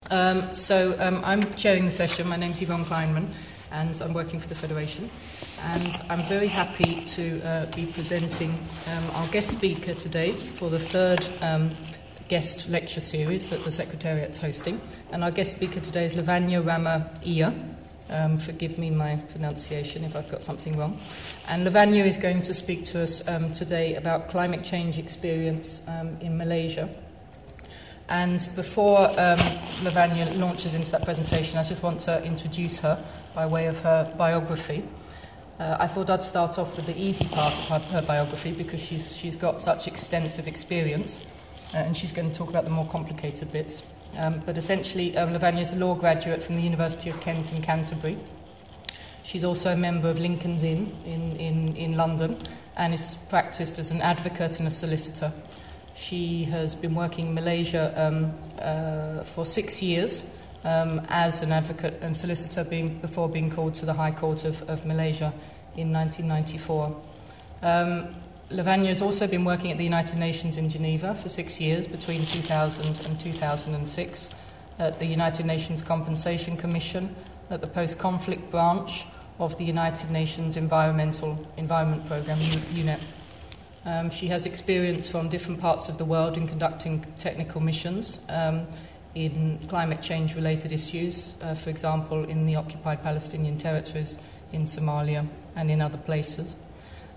I'm chairing the session. My name's Yvonne Kleinman, and I'm working for the Federation. And I'm very happy to be presenting our guest speaker today for the third guest lecture series that the Secretariat's hosting. And our guest speaker today is Rama Iyer. Forgive me my pronunciation if I've got something wrong. And Lavanya is going to speak to us today about climate change experience in Malaysia. And before Lavanya launches into that presentation, I just want to introduce her by way of her biography. I thought I'd start off with the easy part of her biography because she's got such extensive experience, and she's going to talk about the more complicated bits. But essentially, Lavanya is a law graduate from the University of Kent in Canterbury. She's also a member of Lincoln's Inn in London and is practiced as an advocate and a solicitor. She has been working in Malaysia for 6 years as an advocate and solicitor before being called to the High Court of Malaysia in 1994. Lavanya has also been working at the United Nations in Geneva for 6 years, between 2000 and 2006, at the United Nations Compensation Commission, at the Post-Conflict Branch of the United Nations Environment Programme, UNEP. She has experience from different parts of the world in conducting technical missions in climate change-related issues, for example, in the occupied Palestinian territories, in Somalia, and in other places.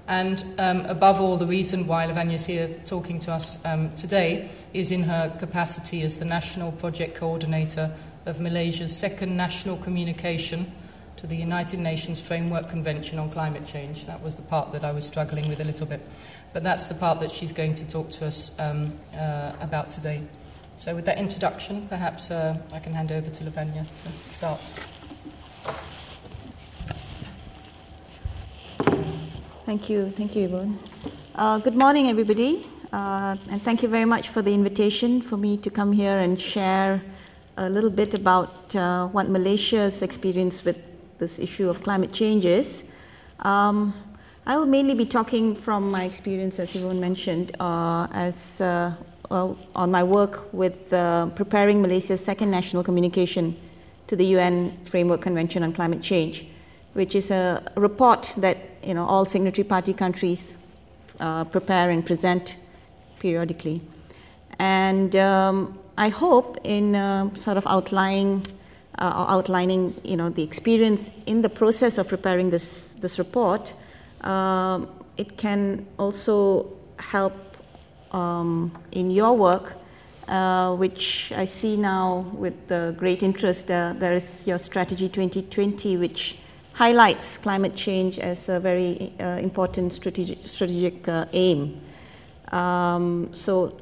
And above all, the reason why Lavanya is here talking to us today is in her capacity as the National Project Coordinator of Malaysia's second national communication to the United Nations Framework Convention on Climate Change. That was the part that I was struggling with a little bit. But that's the part that she's going to talk to us about today. So with that introduction, perhaps I can hand over to Lavanya to start. Thank you, Yvonne. Good morning, everybody, and thank you very much for the invitation for me to come here and share a little bit about what Malaysia's experience with this issue of climate change is. I will mainly be talking from my experience, as Yvonne mentioned, on my work with preparing Malaysia's second national communication to the UN Framework Convention on Climate Change, which is a report that all signatory party countries prepare and present periodically. And I hope in sort of outlining the experience in the process of preparing this report, it can also help in your work, which I see now with great interest. There is your Strategy 2020, which highlights climate change as a very important strategic aim. So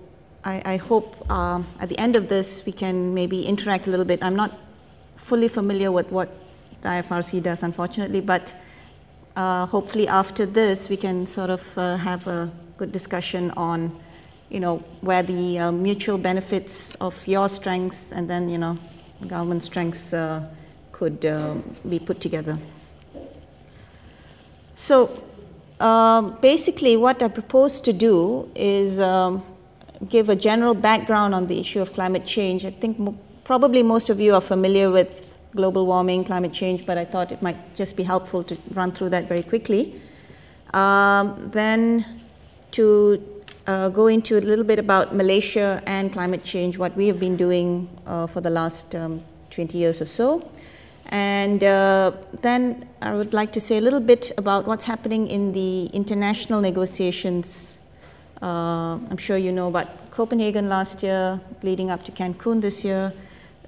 I hope at the end of this we can maybe interact a little bit. I'm not fully familiar with what the IFRC does, unfortunately, but hopefully after this we can sort of have a good discussion on where the mutual benefits of your strengths and then government strengths could be put together. So basically what I propose to do is give a general background on the issue of climate change. I think probably most of you are familiar with global warming, climate change, but I thought it might just be helpful to run through that very quickly. Then to go into a little bit about Malaysia and climate change, what we have been doing for the last 20 years or so. And then I would like to say a little bit about what's happening in the international negotiations. I'm sure you know about Copenhagen last year, leading up to Cancun this year.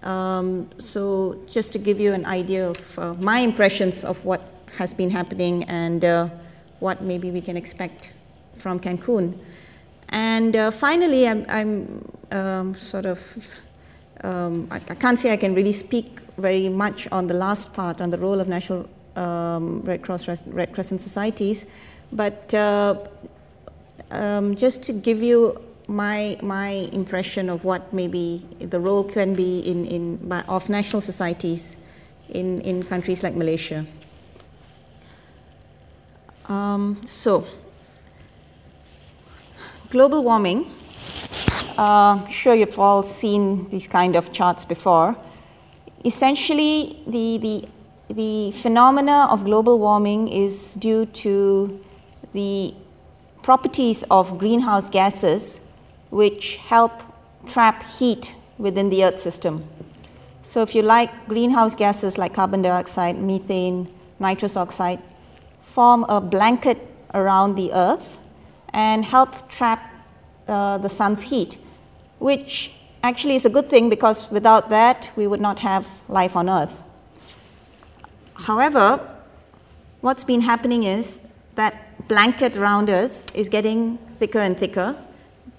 So just to give you an idea of my impressions of what has been happening and what maybe we can expect from Cancun. And finally, I'm I can't say I can really speak very much on the last part, on the role of national Red Cross, Red Crescent societies, but just to give you my impression of what maybe the role can be of national societies in countries like Malaysia. So, global warming. Sure, you've all seen these kind of charts before. essentially, the phenomena of global warming is due to the properties of greenhouse gases which help trap heat within the Earth system. So if you like, greenhouse gases like carbon dioxide, methane, nitrous oxide form a blanket around the Earth and help trap the sun's heat, which actually is a good thing because without that we would not have life on Earth. However, what's been happening is that blanket around us is getting thicker and thicker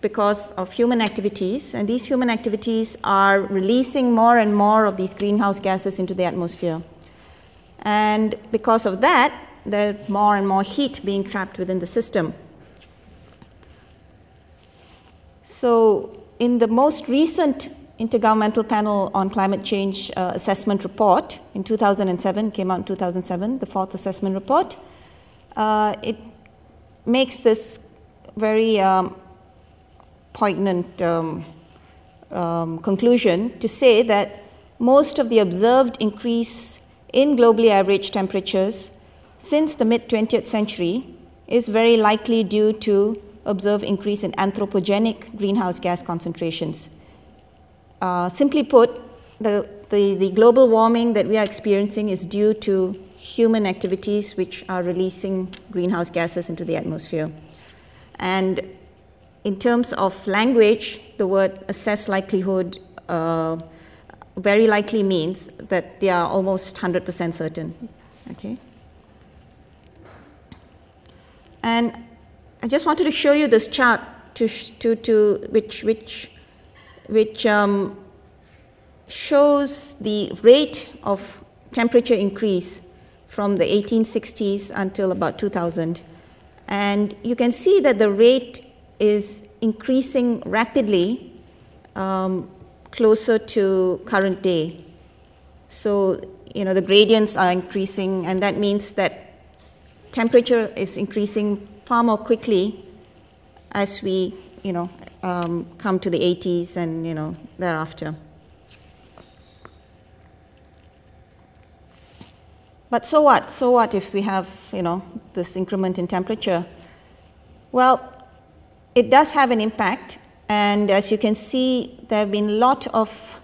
because of human activities, and these human activities are releasing more and more of these greenhouse gases into the atmosphere. And because of that, there's more and more heat being trapped within the system. So in the most recent Intergovernmental Panel on Climate Change assessment report in 2007, came out in 2007, the fourth assessment report, it makes this very poignant conclusion to say that most of the observed increase in globally average temperatures since the mid-20th century is very likely due to observed increase in anthropogenic greenhouse gas concentrations. Simply put, the global warming that we are experiencing is due to human activities which are releasing greenhouse gases into the atmosphere. And in terms of language, the word assess likelihood very likely means that they are almost 100% certain. Okay? And I just wanted to show you this chart which shows the rate of temperature increase from the 1860s until about 2000. And you can see that the rate is increasing rapidly closer to current day. So, the gradients are increasing, and that means that temperature is increasing far more quickly as we, come to the 80s and, thereafter. But so what? So what if we have, this increment in temperature? Well, it does have an impact, and as you can see, there have been a lot of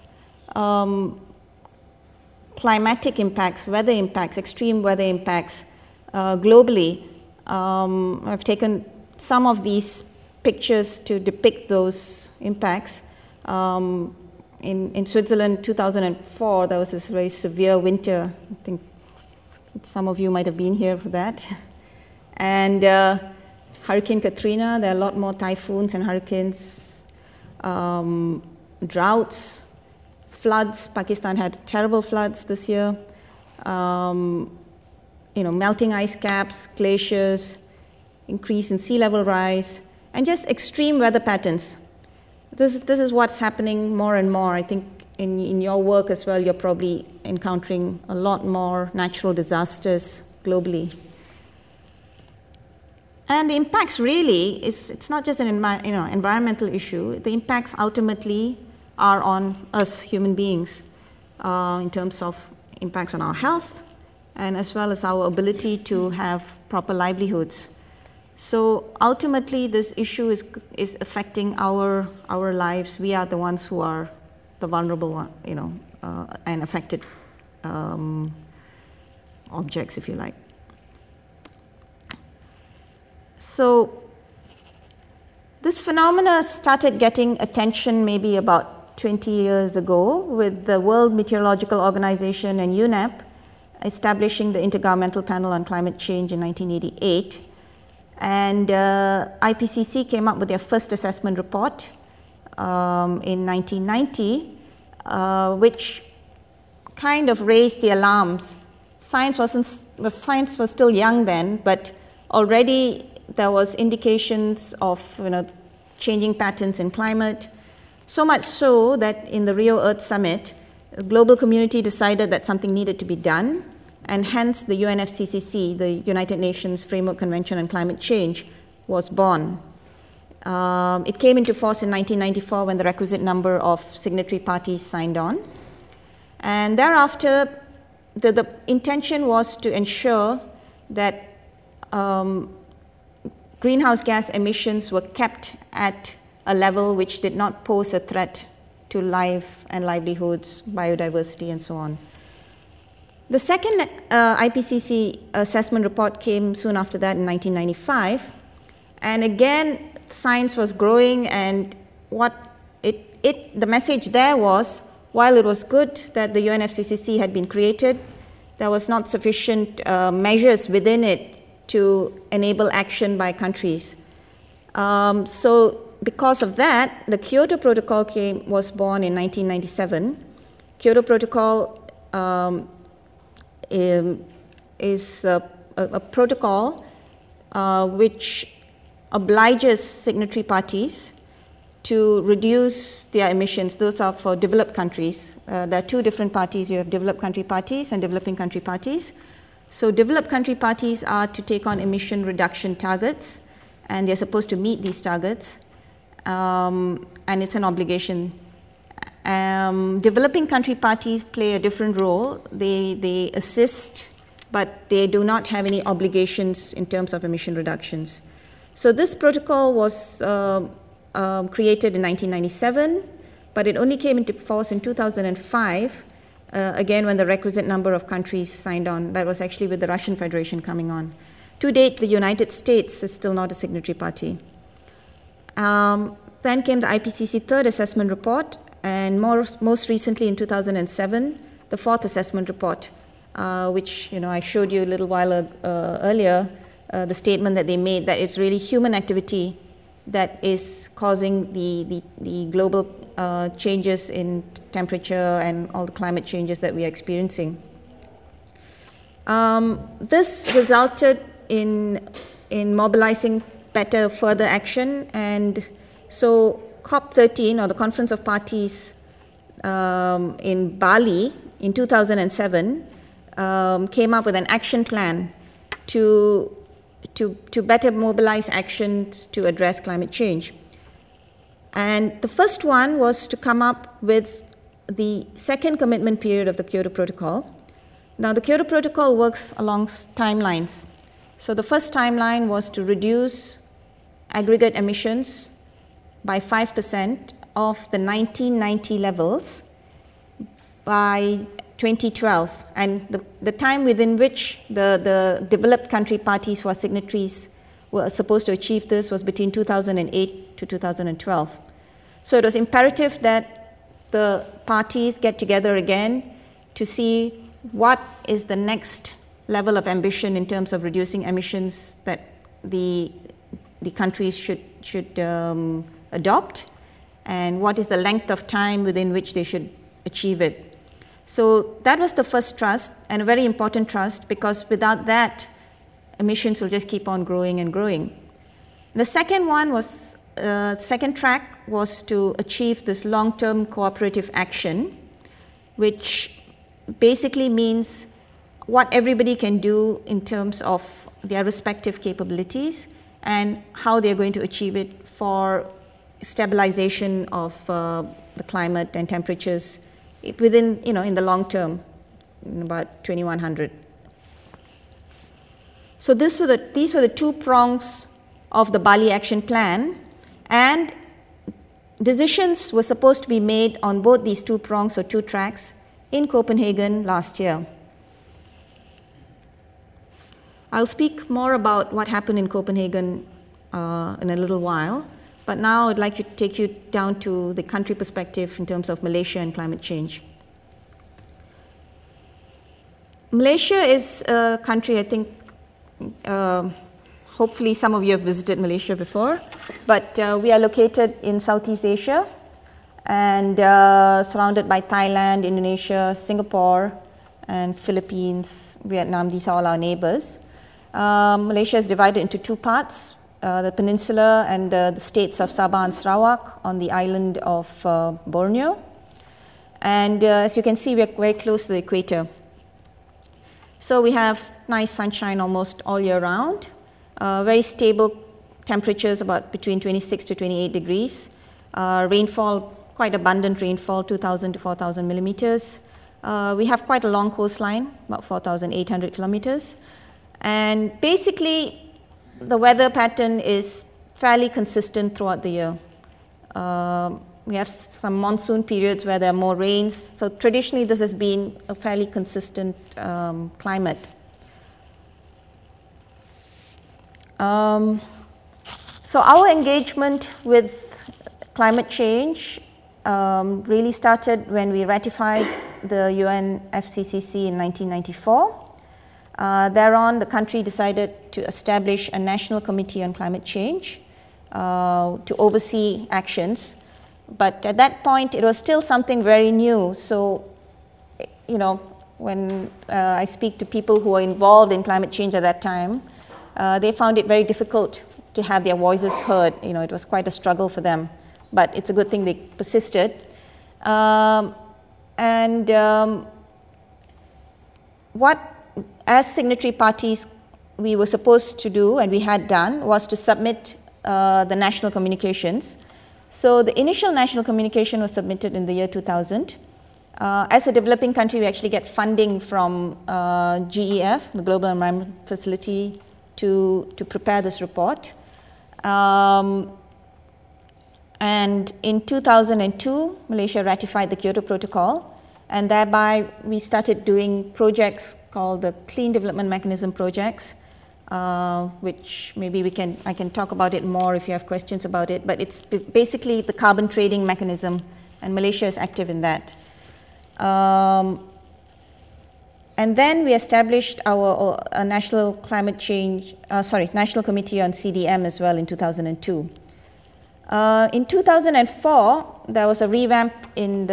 climatic impacts, weather impacts, extreme weather impacts globally. I've taken some of these pictures to depict those impacts. In Switzerland, 2004, there was this very severe winter. I think some of you might have been here for that. And Hurricane Katrina, there are a lot more typhoons and hurricanes, droughts, floods. Pakistan had terrible floods this year. Melting ice caps, glaciers, increase in sea level rise, and just extreme weather patterns. This is what's happening more and more. I think in your work as well, you're probably encountering a lot more natural disasters globally. And the impacts really, it's not just an environmental issue. The impacts ultimately are on us human beings in terms of impacts on our health and as well as our ability to have proper livelihoods. So ultimately, this issue is affecting our lives. We are the ones who are the vulnerable one, and affected objects, if you like. So this phenomena started getting attention maybe about 20 years ago with the World Meteorological Organization and UNEP establishing the Intergovernmental Panel on Climate Change in 1988. And IPCC came up with their first assessment report in 1990, which kind of raised the alarms. Science was still young then, but already there was indications of changing patterns in climate. So much so that in the Rio Earth Summit, the global community decided that something needed to be done, and hence the UNFCCC, the United Nations Framework Convention on Climate Change, was born. It came into force in 1994 when the requisite number of signatory parties signed on. And thereafter, the intention was to ensure that greenhouse gas emissions were kept at a level which did not pose a threat to life and livelihoods, biodiversity, and so on. The second IPCC assessment report came soon after that in 1995, and again, science was growing, and what the message there was, while it was good that the UNFCCC had been created, there was not sufficient measures within it to enable action by countries. So because of that, the Kyoto Protocol was born in 1997. Kyoto Protocol is a protocol which obliges signatory parties to reduce their emissions. Those are for developed countries. There are two different parties. You have developed country parties and developing country parties. So developed country parties are to take on emission reduction targets, and they're supposed to meet these targets, and it's an obligation. Developing country parties play a different role. They assist, but they do not have any obligations in terms of emission reductions. So this protocol was created in 1997, but it only came into force in 2005, again when the requisite number of countries signed on. That was actually with the Russian Federation coming on. To date, the United States is still not a signatory party. Then came the IPCC third assessment report, and most recently in 2007, the fourth assessment report, which I showed you a little while earlier, the statement that they made that it's really human activity that is causing the global changes in temperature and all the climate changes that we are experiencing. This resulted in mobilizing better further action, and so COP13, or the Conference of Parties in Bali in 2007, came up with an action plan to better mobilize actions to address climate change. And the first one was to come up with the second commitment period of the Kyoto Protocol. Now, the Kyoto Protocol works along timelines. So the first timeline was to reduce aggregate emissions by 5% of the 1990 levels by 2012, and the time within which the developed country parties who are signatories were supposed to achieve this was between 2008 to 2012. So it was imperative that the parties get together again to see what is the next level of ambition in terms of reducing emissions that the countries should adopt, and what is the length of time within which they should achieve it. So that was the first trust, and a very important trust, because without that, emissions will just keep on growing and growing. The second one was, second track was to achieve this long-term cooperative action, which basically means what everybody can do in terms of their respective capabilities and how they're going to achieve it for stabilization of the climate and temperatures within, in the long term, in about 2100. So these were the two prongs of the Bali Action Plan, and decisions were supposed to be made on both these two prongs or two tracks in Copenhagen last year. I'll speak more about what happened in Copenhagen in a little while. But now I'd like to take you down to the country perspective in terms of Malaysia and climate change. Malaysia is a country, I think, hopefully some of you have visited Malaysia before, but we are located in Southeast Asia and surrounded by Thailand, Indonesia, Singapore, and Philippines, Vietnam. These are all our neighbors. Malaysia is divided into two parts. The peninsula and the states of Sabah and Sarawak on the island of Borneo. And as you can see, we're very close to the equator. So we have nice sunshine almost all year round, very stable temperatures, about between 26 to 28 degrees. Rainfall, quite abundant rainfall, 2,000 to 4,000 millimeters. We have quite a long coastline, about 4,800 kilometers. And basically, the weather pattern is fairly consistent throughout the year. We have some monsoon periods where there are more rains. So traditionally, this has been a fairly consistent climate. So our engagement with climate change really started when we ratified the UN FCCC in 1994. Thereon, the country decided to establish a national committee on climate change to oversee actions. But at that point, it was still something very new. So, you know, when I speak to people who were involved in climate change at that time, they found it very difficult to have their voices heard. You know, it was quite a struggle for them. But it's a good thing they persisted. What, as signatory parties, we were supposed to do, and we had done, was to submit the national communications. So the initial national communication was submitted in the year 2000. As a developing country, we actually get funding from GEF, the Global Environment Facility, to prepare this report. And in 2002, Malaysia ratified the Kyoto Protocol, and thereby we started doing projects called the Clean Development Mechanism projects, which maybe I can talk about it more if you have questions about it, but it's basically the carbon trading mechanism, and Malaysia is active in that. And then we established our National Climate Change, National Committee on CDM as well in 2002. In 2004, there was a revamp in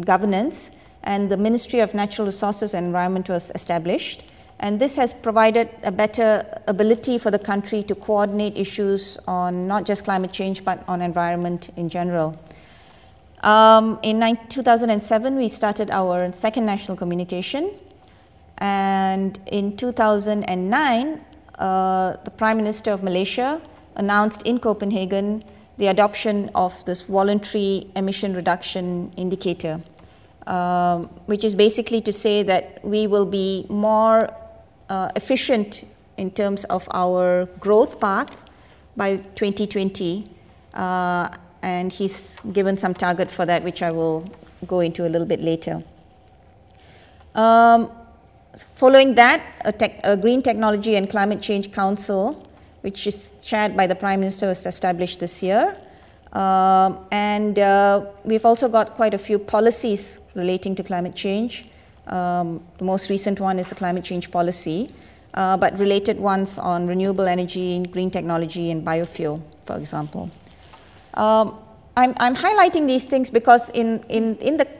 governance, and the Ministry of Natural Resources and Environment was established. And this has provided a better ability for the country to coordinate issues on not just climate change, but on environment in general. In 2007, we started our second national communication. And in 2009, the Prime Minister of Malaysia announced in Copenhagen the adoption of this voluntary emission reduction indicator, which is basically to say that we will be more efficient in terms of our growth path by 2020. And he's given some target for that, which I will go into a little bit later. Following that, a Green Technology and Climate Change Council, which is chaired by the Prime Minister, was established this year. We've also got quite a few policies relating to climate change. The most recent one is the climate change policy, but related ones on renewable energy, green technology, and biofuel, for example. I'm highlighting these things because in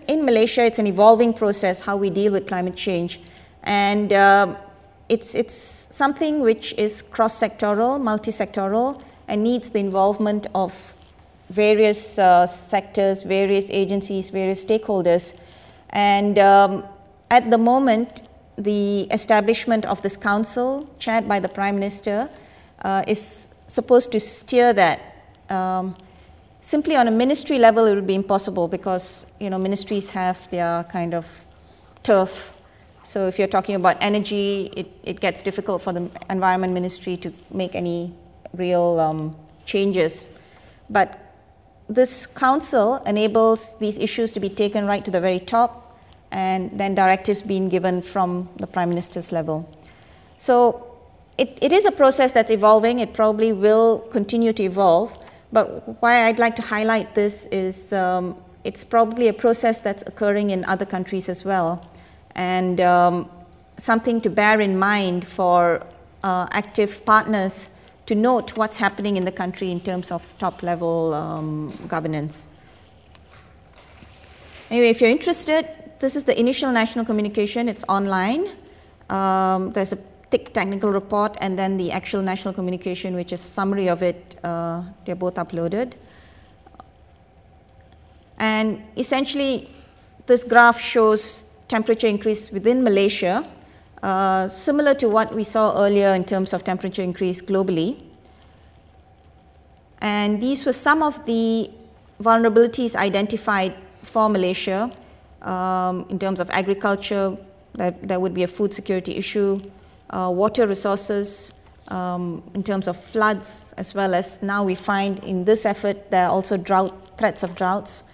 Malaysia, it's an evolving process how we deal with climate change, and it's something which is cross-sectoral, multi-sectoral, and needs the involvement of various sectors, various agencies, various stakeholders. And at the moment, the establishment of this council, chaired by the Prime Minister, is supposed to steer that. Simply on a ministry level, it would be impossible because, you know, ministries have their kind of turf. So if you're talking about energy, it gets difficult for the Environment Ministry to make any real changes. But this council enables these issues to be taken right to the very top, and then directives being given from the Prime Minister's level. So it is a process that's evolving. It probably will continue to evolve. But why I'd like to highlight this is it's probably a process that's occurring in other countries as well, and something to bear in mind for active partners to note what's happening in the country in terms of top-level governance. Anyway, if you're interested, this is the initial national communication. It's online. There's a thick technical report, and then the actual national communication, which is summary of it. They're both uploaded. And essentially, this graph shows temperature increase within Malaysia, similar to what we saw earlier in terms of temperature increase globally. And these were some of the vulnerabilities identified for Malaysia. In terms of agriculture, that would be a food security issue. Water resources, in terms of floods, as well as now we find in this effort there are also threats of droughts.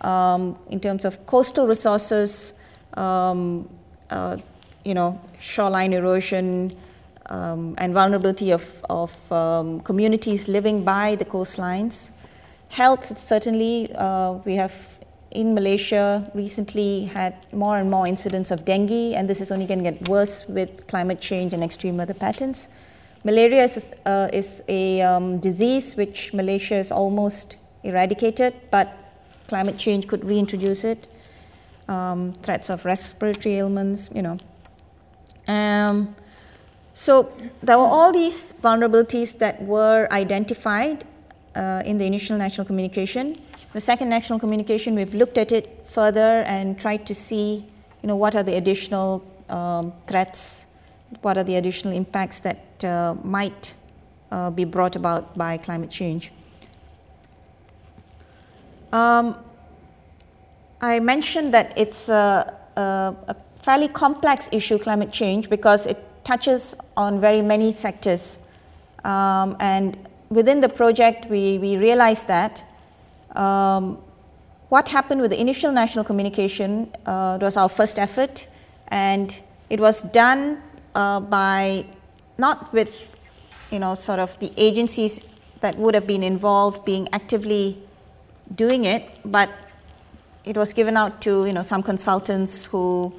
In terms of coastal resources, shoreline erosion, and vulnerability of communities living by the coastlines. Health, certainly, we have in Malaysia recently had more and more incidents of dengue, and this is only going to get worse with climate change and extreme weather patterns. Malaria is a disease which Malaysia is almost eradicated, but climate change could reintroduce it. Threats of respiratory ailments, So there were all these vulnerabilities that were identified in the initial national communication. The second national communication, we've looked at it further and tried to see, what are the additional threats, what are the additional impacts that might be brought about by climate change. I mentioned that it's a fairly complex issue, climate change, because it touches on very many sectors. And within the project, we realized that what happened with the initial national communication was our first effort, and it was done by not with sort of the agencies that would have been involved being actively doing it, but it was given out to some consultants who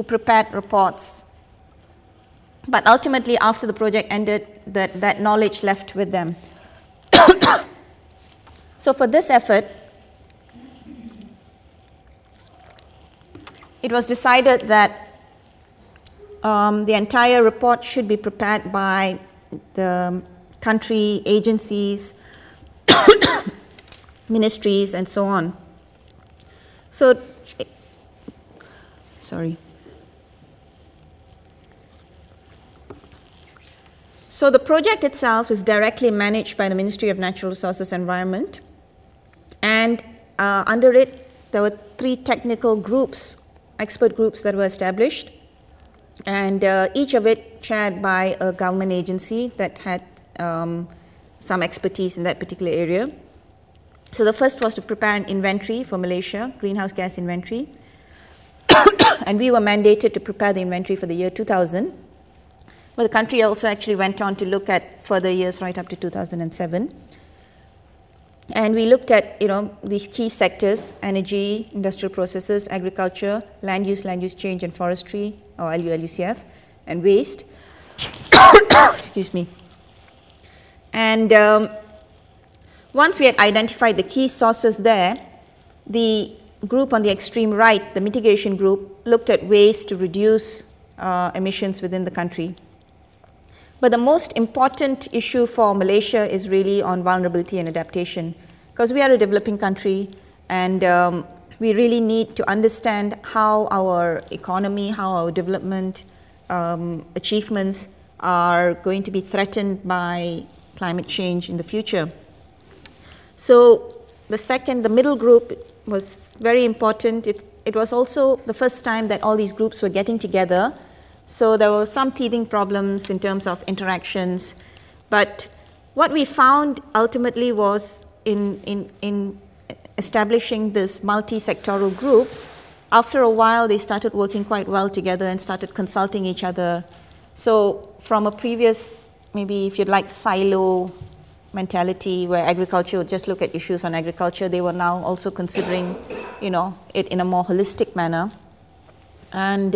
prepared reports. But ultimately, after the project ended, that knowledge left with them. So for this effort, it was decided that the entire report should be prepared by the country agencies, ministries, and so on. So, So the project itself is directly managed by the Ministry of Natural Resources and Environment, and under it there were 3 technical groups, expert groups that were established, and each of it chaired by a government agency that had some expertise in that particular area. So the first was to prepare an inventory for Malaysia, greenhouse gas inventory, and we were mandated to prepare the inventory for the year 2000. But the country also actually went on to look at further years right up to 2007. And we looked at, these key sectors: energy, industrial processes, agriculture, land use change, and forestry, or LULUCF, and waste. Excuse me. And once we had identified the key sources there, the group on the extreme right, the mitigation group, looked at ways to reduce emissions within the country. But the most important issue for Malaysia is really on vulnerability and adaptation, because we are a developing country, and we really need to understand how our economy, how our development achievements are going to be threatened by climate change in the future. So the middle group was very important. It was also the first time that all these groups were getting together. So there were some teething problems in terms of interactions, but what we found ultimately was in establishing this multi-sectoral groups, after a while they started working quite well together and started consulting each other. So from a previous, maybe if you'd like, silo mentality where agriculture would just look at issues on agriculture, they were now also considering, it in a more holistic manner. And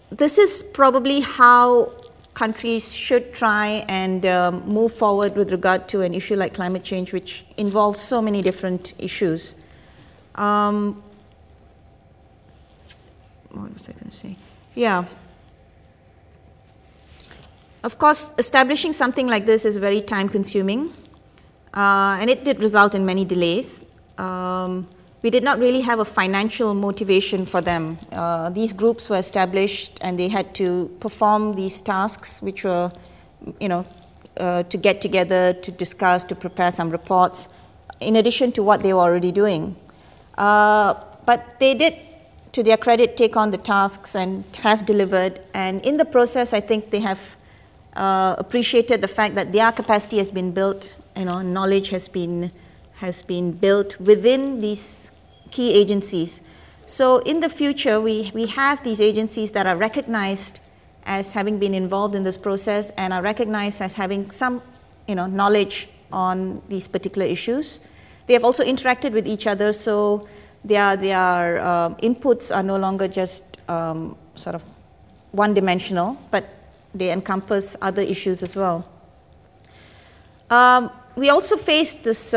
this is probably how countries should try and move forward with regard to an issue like climate change, which involves so many different issues. What was I going to say? Yeah. Of course, establishing something like this is very time-consuming, and it did result in many delays. We did not really have a financial motivation for them. These groups were established, and they had to perform these tasks, which were, to get together, to discuss, to prepare some reports, in addition to what they were already doing. But they did, to their credit, take on the tasks and have delivered. And in the process, I think they have appreciated the fact that their capacity has been built, knowledge has been built within these key agencies. So in the future, we have these agencies that are recognized as having been involved in this process and are recognized as having some knowledge on these particular issues. They have also interacted with each other, so their inputs are no longer just sort of one-dimensional, but they encompass other issues as well. We also faced this,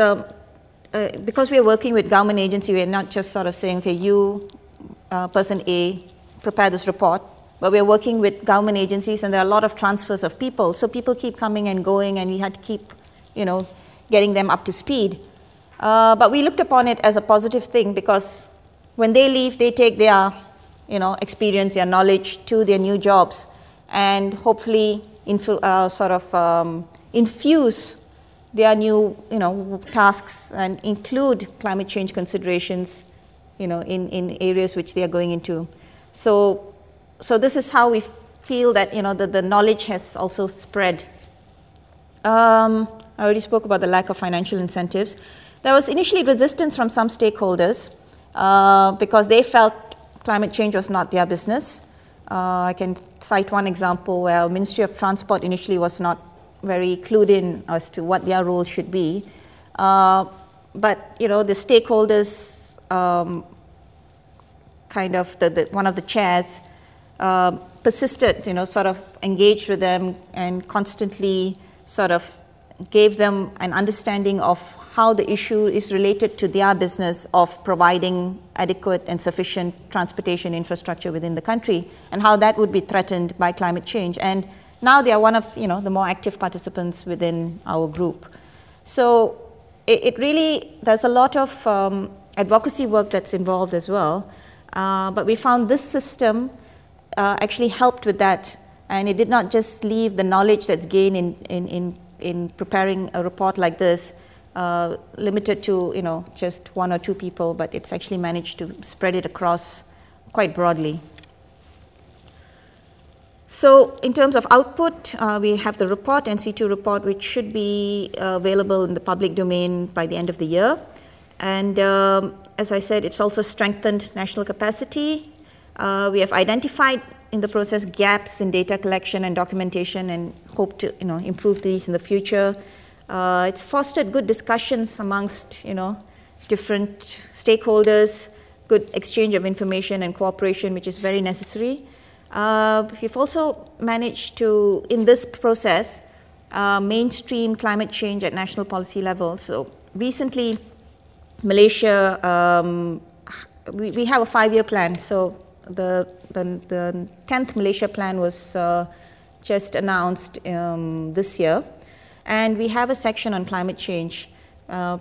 because we are working with government agency, we are not just sort of saying, okay, you, person A, prepare this report, but we are working with government agencies and there are a lot of transfers of people. So people keep coming and going and we had to keep, getting them up to speed. But we looked upon it as a positive thing because when they leave, they take their, experience, their knowledge to their new jobs and hopefully infuse their new, tasks and include climate change considerations, in areas which they are going into. So this is how we feel that, the knowledge has also spread. I already spoke about the lack of financial incentives. There was initially resistance from some stakeholders because they felt climate change was not their business. I can cite one example where Ministry of Transport initially was not very clued in as to what their role should be. But, the stakeholders, one of the chairs, persisted, sort of engaged with them and constantly sort of gave them an understanding of how the issue is related to their business of providing adequate and sufficient transportation infrastructure within the country and how that would be threatened by climate change. And now they are one of, the more active participants within our group. So it really, there's a lot of advocacy work that's involved as well. But we found this system actually helped with that, and it did not just leave the knowledge that's gained in preparing a report like this limited to just one or two people, but it's actually managed to spread it across quite broadly. So in terms of output, we have the report, NC2 report, which should be available in the public domain by the end of the year. And as I said, it's also strengthened national capacity. We have identified in the process gaps in data collection and documentation and hope to improve these in the future. It's fostered good discussions amongst different stakeholders, good exchange of information and cooperation, which is very necessary. We've also managed to, in this process, mainstream climate change at national policy level. So recently, Malaysia, we have a 5-year plan. So the 10th Malaysia plan was just announced this year. And we have a section on climate change.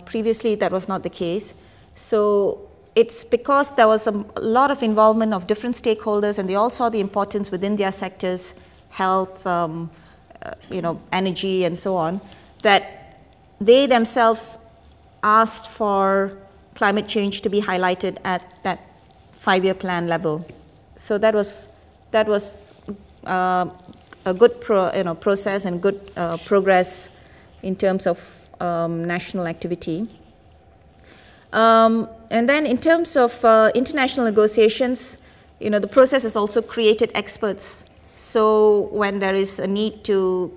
Previously, that was not the case. So it's because there was a lot of involvement of different stakeholders, and they all saw the importance within their sectors, health, energy, and so on, that they themselves asked for climate change to be highlighted at that 5-year plan level. So that was a good process and good progress in terms of national activity. And then in terms of international negotiations, the process has also created experts. So when there is a need to,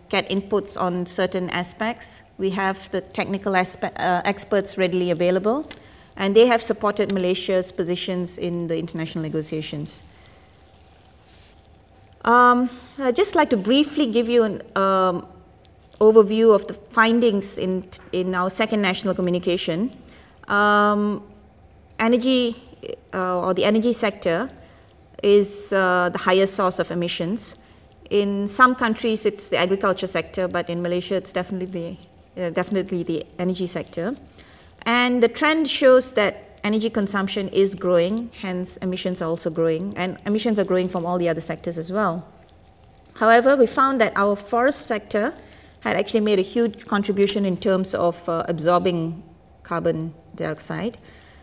get inputs on certain aspects, we have the technical experts readily available, and they have supported Malaysia's positions in the international negotiations. I'd just like to briefly give you an overview of the findings in our second national communication. Energy, or the energy sector, is the highest source of emissions. In some countries, it's the agriculture sector, but in Malaysia, it's definitely the energy sector. And the trend shows that energy consumption is growing, hence emissions are also growing, and emissions are growing from all the other sectors as well. However, we found that our forest sector had actually made a huge contribution in terms of absorbing carbon dioxide.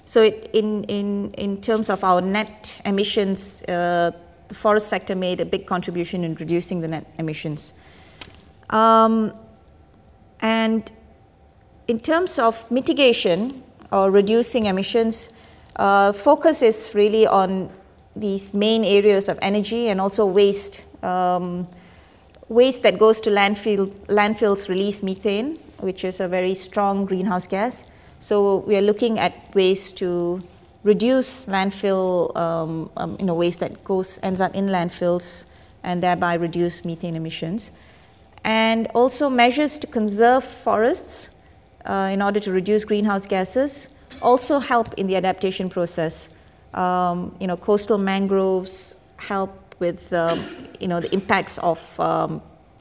So in terms of our net emissions, the forest sector made a big contribution in reducing the net emissions. And in terms of mitigation or reducing emissions, focus is really on these main areas of energy and also waste. Waste that goes to landfills release methane, which is a very strong greenhouse gas. So we are looking at ways to reduce landfill, waste that ends up in landfills and thereby reduce methane emissions. And also measures to conserve forests in order to reduce greenhouse gases also help in the adaptation process. Coastal mangroves help with the impacts of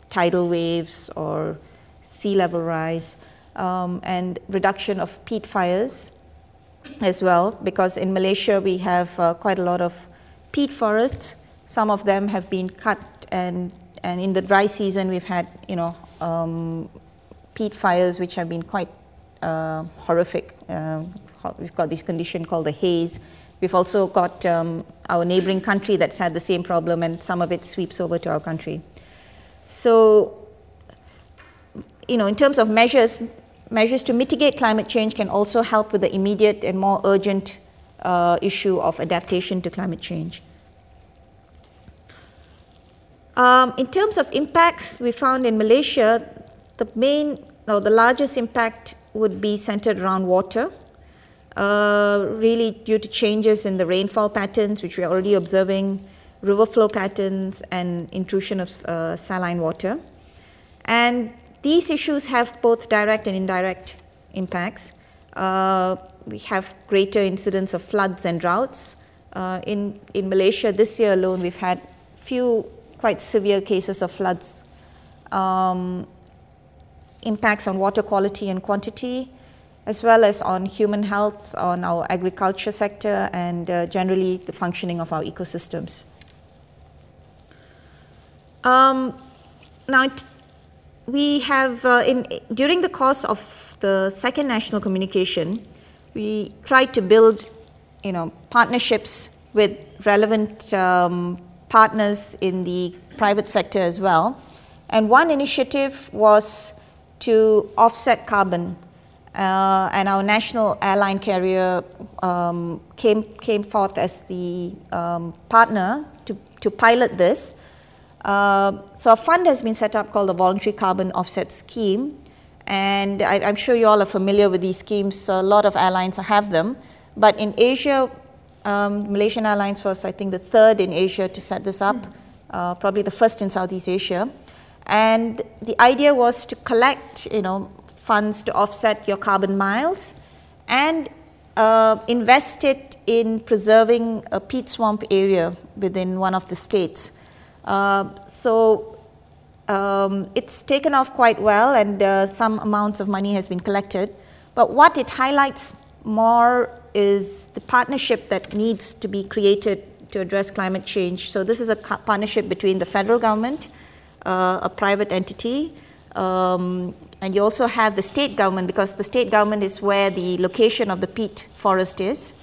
tidal waves or sea level rise, and reduction of peat fires as well, because in Malaysia we have quite a lot of peat forests. Some of them have been cut, and in the dry season we've had peat fires which have been quite horrific. We've got this condition called the haze. We've also got our neighboring country that's had the same problem, and some of it sweeps over to our country. So, in terms of measures to mitigate climate change can also help with the immediate and more urgent issue of adaptation to climate change. In terms of impacts, we found in Malaysia, the largest impact would be centered around water. Really due to changes in the rainfall patterns, which we are already observing, river flow patterns, and intrusion of saline water. And these issues have both direct and indirect impacts. We have greater incidence of floods and droughts. In Malaysia this year alone, we've had few quite severe cases of floods. Impacts on water quality and quantity, as well as on human health, on our agriculture sector, and generally the functioning of our ecosystems. Now, we have, during the course of the second national communication, we tried to build, partnerships with relevant partners in the private sector as well. And one initiative was to offset carbon. And our national airline carrier came forth as the partner to pilot this. So a fund has been set up called the Voluntary Carbon Offset Scheme, and I'm sure you all are familiar with these schemes. A lot of airlines have them, but in Asia, Malaysian Airlines was, I think, the third in Asia to set this up, probably the first in Southeast Asia. And the idea was to collect, funds to offset your carbon miles and invest it in preserving a peat swamp area within one of the states. So it's taken off quite well, and some amounts of money has been collected. But what it highlights more is the partnership that needs to be created to address climate change. So this is a partnership between the federal government, a private entity, and you also have the state government, because the state government is where the location of the peat forest is,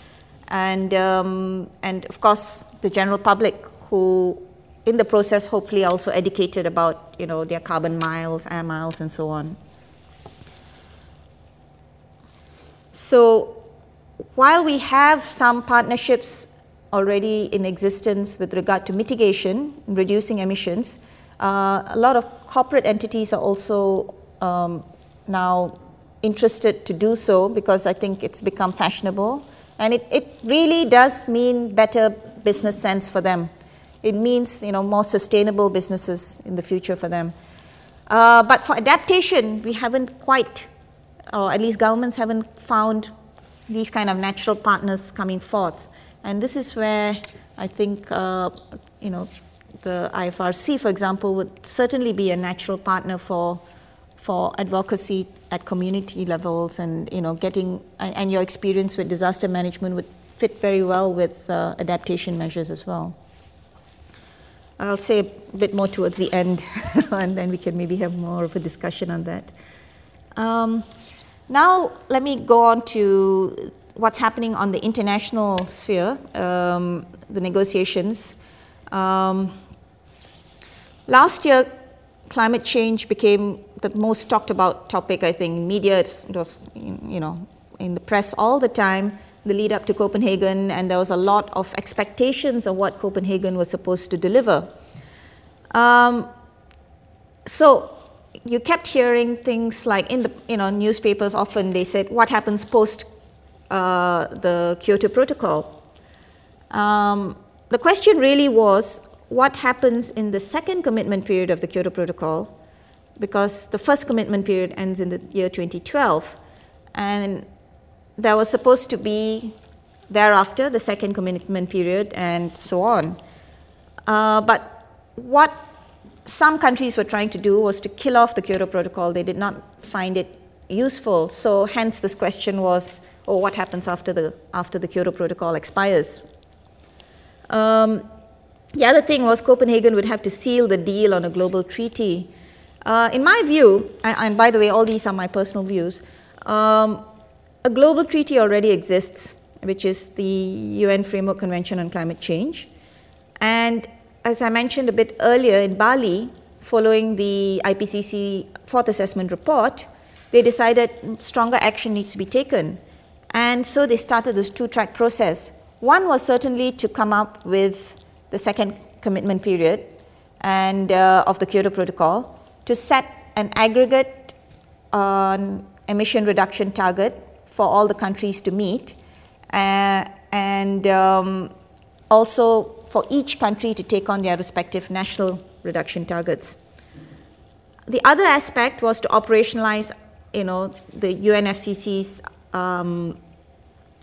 and of course the general public, who in the process hopefully also educated about their carbon miles, air miles, and so on. So while we have some partnerships already in existence with regard to mitigation, reducing emissions, a lot of corporate entities are also now interested to do so, because I think it's become fashionable, and it really does mean better business sense for them. It means more sustainable businesses in the future for them. But for adaptation, we haven't quite, or at least governments haven't found these kind of natural partners coming forth. And this is where I think the IFRC, for example, would certainly be a natural partner for advocacy at community levels, and and your experience with disaster management would fit very well with adaptation measures as well. I'll say a bit more towards the end, and then we can maybe have more of a discussion on that. Now let me go on to what's happening on the international sphere, the negotiations. Last year, climate change became the most talked about topic, I think. Media, it was, in the press all the time, the lead up to Copenhagen, and there was a lot of expectations of what Copenhagen was supposed to deliver. So you kept hearing things like in the newspapers, often they said, what happens post the Kyoto Protocol? The question really was, what happens in the second commitment period of the Kyoto Protocol? Because the first commitment period ends in the year 2012, and there was supposed to be thereafter the second commitment period and so on. But what some countries were trying to do was to kill off the Kyoto Protocol. They did not find it useful. So hence this question was, what happens after the Kyoto Protocol expires? The other thing was Copenhagen would have to seal the deal on a global treaty. In my view, and by the way, all these are my personal views, a global treaty already exists, which is the UN Framework Convention on Climate Change. And as I mentioned a bit earlier, in Bali, following the IPCC fourth assessment report, they decided stronger action needs to be taken. And so they started this two-track process. One was certainly to come up with the second commitment period and of the Kyoto Protocol, to set an aggregate emission reduction target for all the countries to meet, and also for each country to take on their respective national reduction targets. The other aspect was to operationalize, the UNFCCC's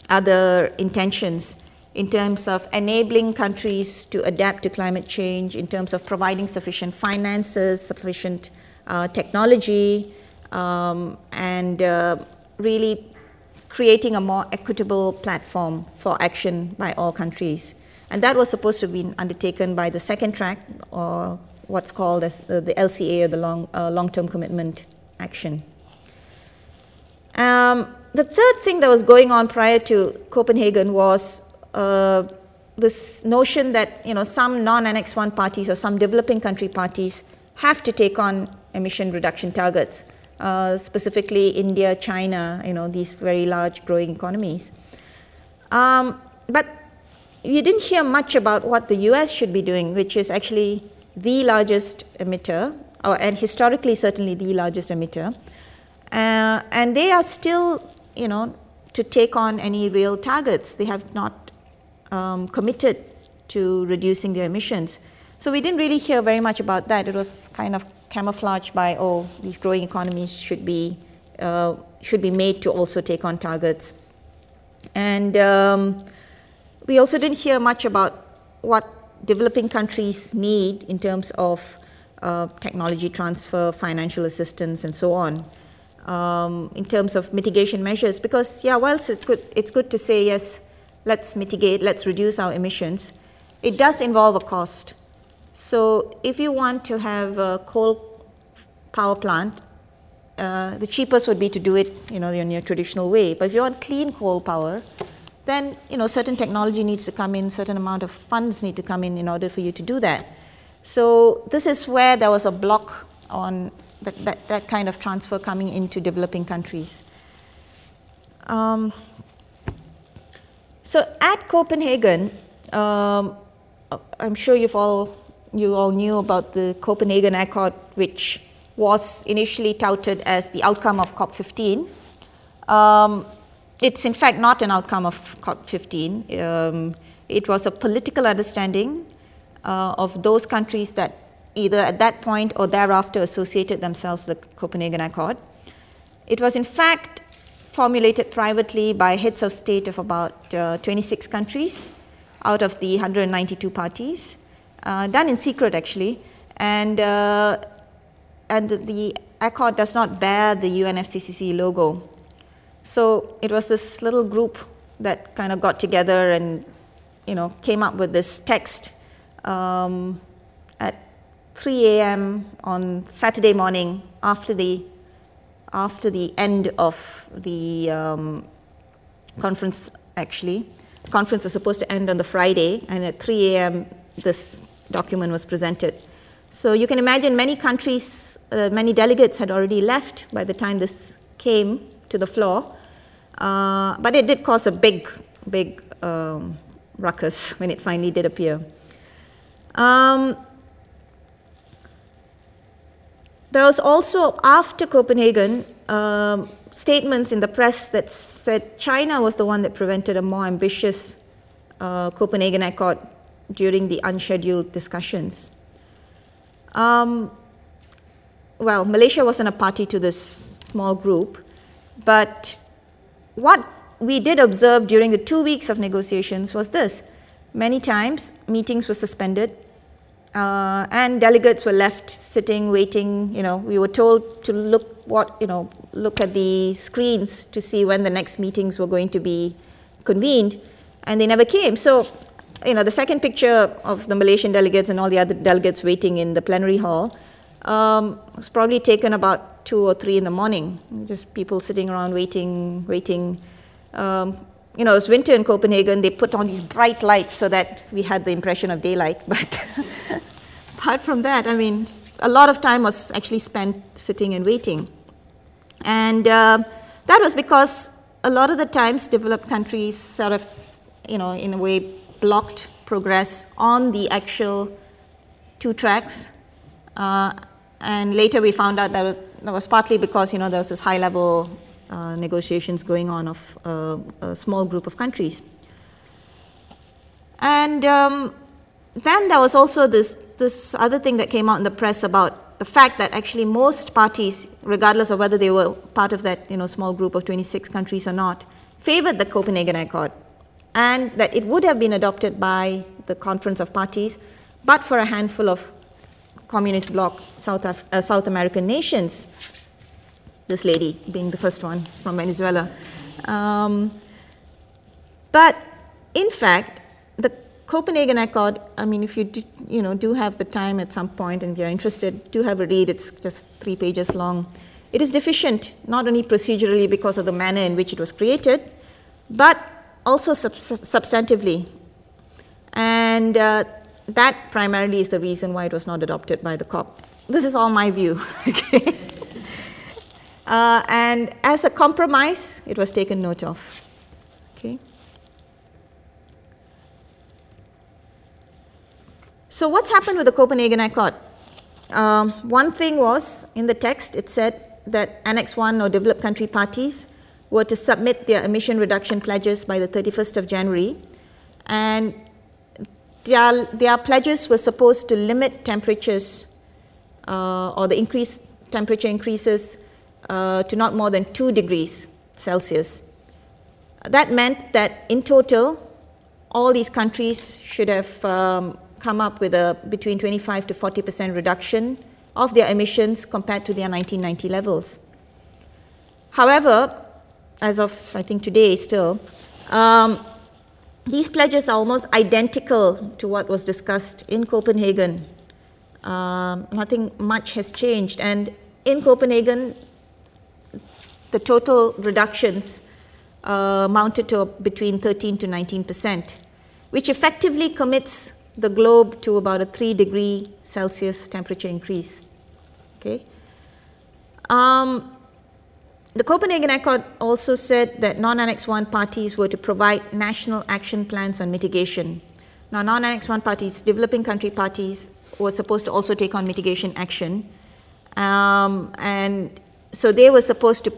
other intentions in terms of enabling countries to adapt to climate change, in terms of providing sufficient finances, sufficient technology, and really creating a more equitable platform for action by all countries. And that was supposed to be undertaken by the second track, or what's called as the LCA, or the long-term commitment action. The third thing that was going on prior to Copenhagen was this notion that some non-Annex 1 parties or some developing country parties have to take on emission reduction targets, specifically India, China, these very large growing economies. But you didn't hear much about what the US should be doing, which is actually the largest emitter, and historically certainly the largest emitter. And they are still, to take on any real targets. They have not committed to reducing their emissions. So we didn't really hear very much about that. It was kind of camouflaged by, these growing economies should be made to also take on targets. And we also didn't hear much about what developing countries need in terms of technology transfer, financial assistance, and so on. In terms of mitigation measures, because whilst it's good to say, yes, let's mitigate, let's reduce our emissions, it does involve a cost. So if you want to have a coal power plant, the cheapest would be to do it in your traditional way. But if you want clean coal power, then certain technology needs to come in, certain amount of funds need to come in order for you to do that. So this is where there was a block on that kind of transfer coming into developing countries. So at Copenhagen, I'm sure you all knew about the Copenhagen Accord, which was initially touted as the outcome of COP15. It's in fact not an outcome of COP15. It was a political understanding of those countries that either at that point or thereafter associated themselves with the Copenhagen Accord. It was in fact formulated privately by heads of state of about 26 countries out of the 192 parties, done in secret actually, and the accord does not bear the UNFCCC logo. So it was this little group that kind of got together and came up with this text at 3 a.m. on Saturday morning after the end of the conference, actually. The conference was supposed to end on the Friday, and at 3 a.m. this document was presented. So you can imagine many countries, many delegates had already left by the time this came to the floor. But it did cause a big ruckus when it finally did appear. There was also, after Copenhagen, statements in the press that said China was the one that prevented a more ambitious Copenhagen Accord during the unscheduled discussions. Well, Malaysia wasn't a party to this small group, but what we did observe during the 2 weeks of negotiations was this. Many times, meetings were suspended, and delegates were left sitting, waiting. We were told to look at the screens to see when the next meetings were going to be convened, and they never came. So, the second picture of the Malaysian delegates and all the other delegates waiting in the plenary hall was probably taken about 2 or 3 in the morning. Just people sitting around waiting. It was winter in Copenhagen. They put on these bright lights so that we had the impression of daylight. But apart from that, a lot of time was actually spent sitting and waiting. And that was because a lot of the times developed countries sort of, in a way, blocked progress on the actual 2 tracks. And later we found out that was partly because, there was this high-level negotiations going on of a small group of countries. And then there was also this other thing that came out in the press about the fact that actually most parties, regardless of whether they were part of that small group of 26 countries or not, favored the Copenhagen Accord, and that it would have been adopted by the Conference of Parties, but for a handful of communist bloc South American nations, this lady being the first one from Venezuela. But in fact, the Copenhagen Accord, if you do have the time at some point and if you're interested, do have a read. It's just 3 pages long. It is deficient, not only procedurally because of the manner in which it was created, but also substantively. And that primarily is the reason why it was not adopted by the COP. This is all my view. Okay. And as a compromise, it was taken note of. Okay. So what's happened with the Copenhagen Accord? One thing was, in the text, it said that Annex 1 or developed country parties were to submit their emission reduction pledges by the 31st of January. And their pledges were supposed to limit temperatures or the temperature increases to not more than 2 degrees Celsius. That meant that in total, all these countries should have come up with a between 25 to 40% reduction of their emissions compared to their 1990 levels. However, as of I think today still, these pledges are almost identical to what was discussed in Copenhagen. Nothing much has changed, and in Copenhagen, the total reductions mounted to between 13 to 19%, which effectively commits the globe to about a 3 degree Celsius temperature increase. Okay. The Copenhagen Accord also said that non-Annex 1 parties were to provide national action plans on mitigation. Now, non-Annex 1 parties, developing country parties, were supposed to also take on mitigation action. And so they were supposed to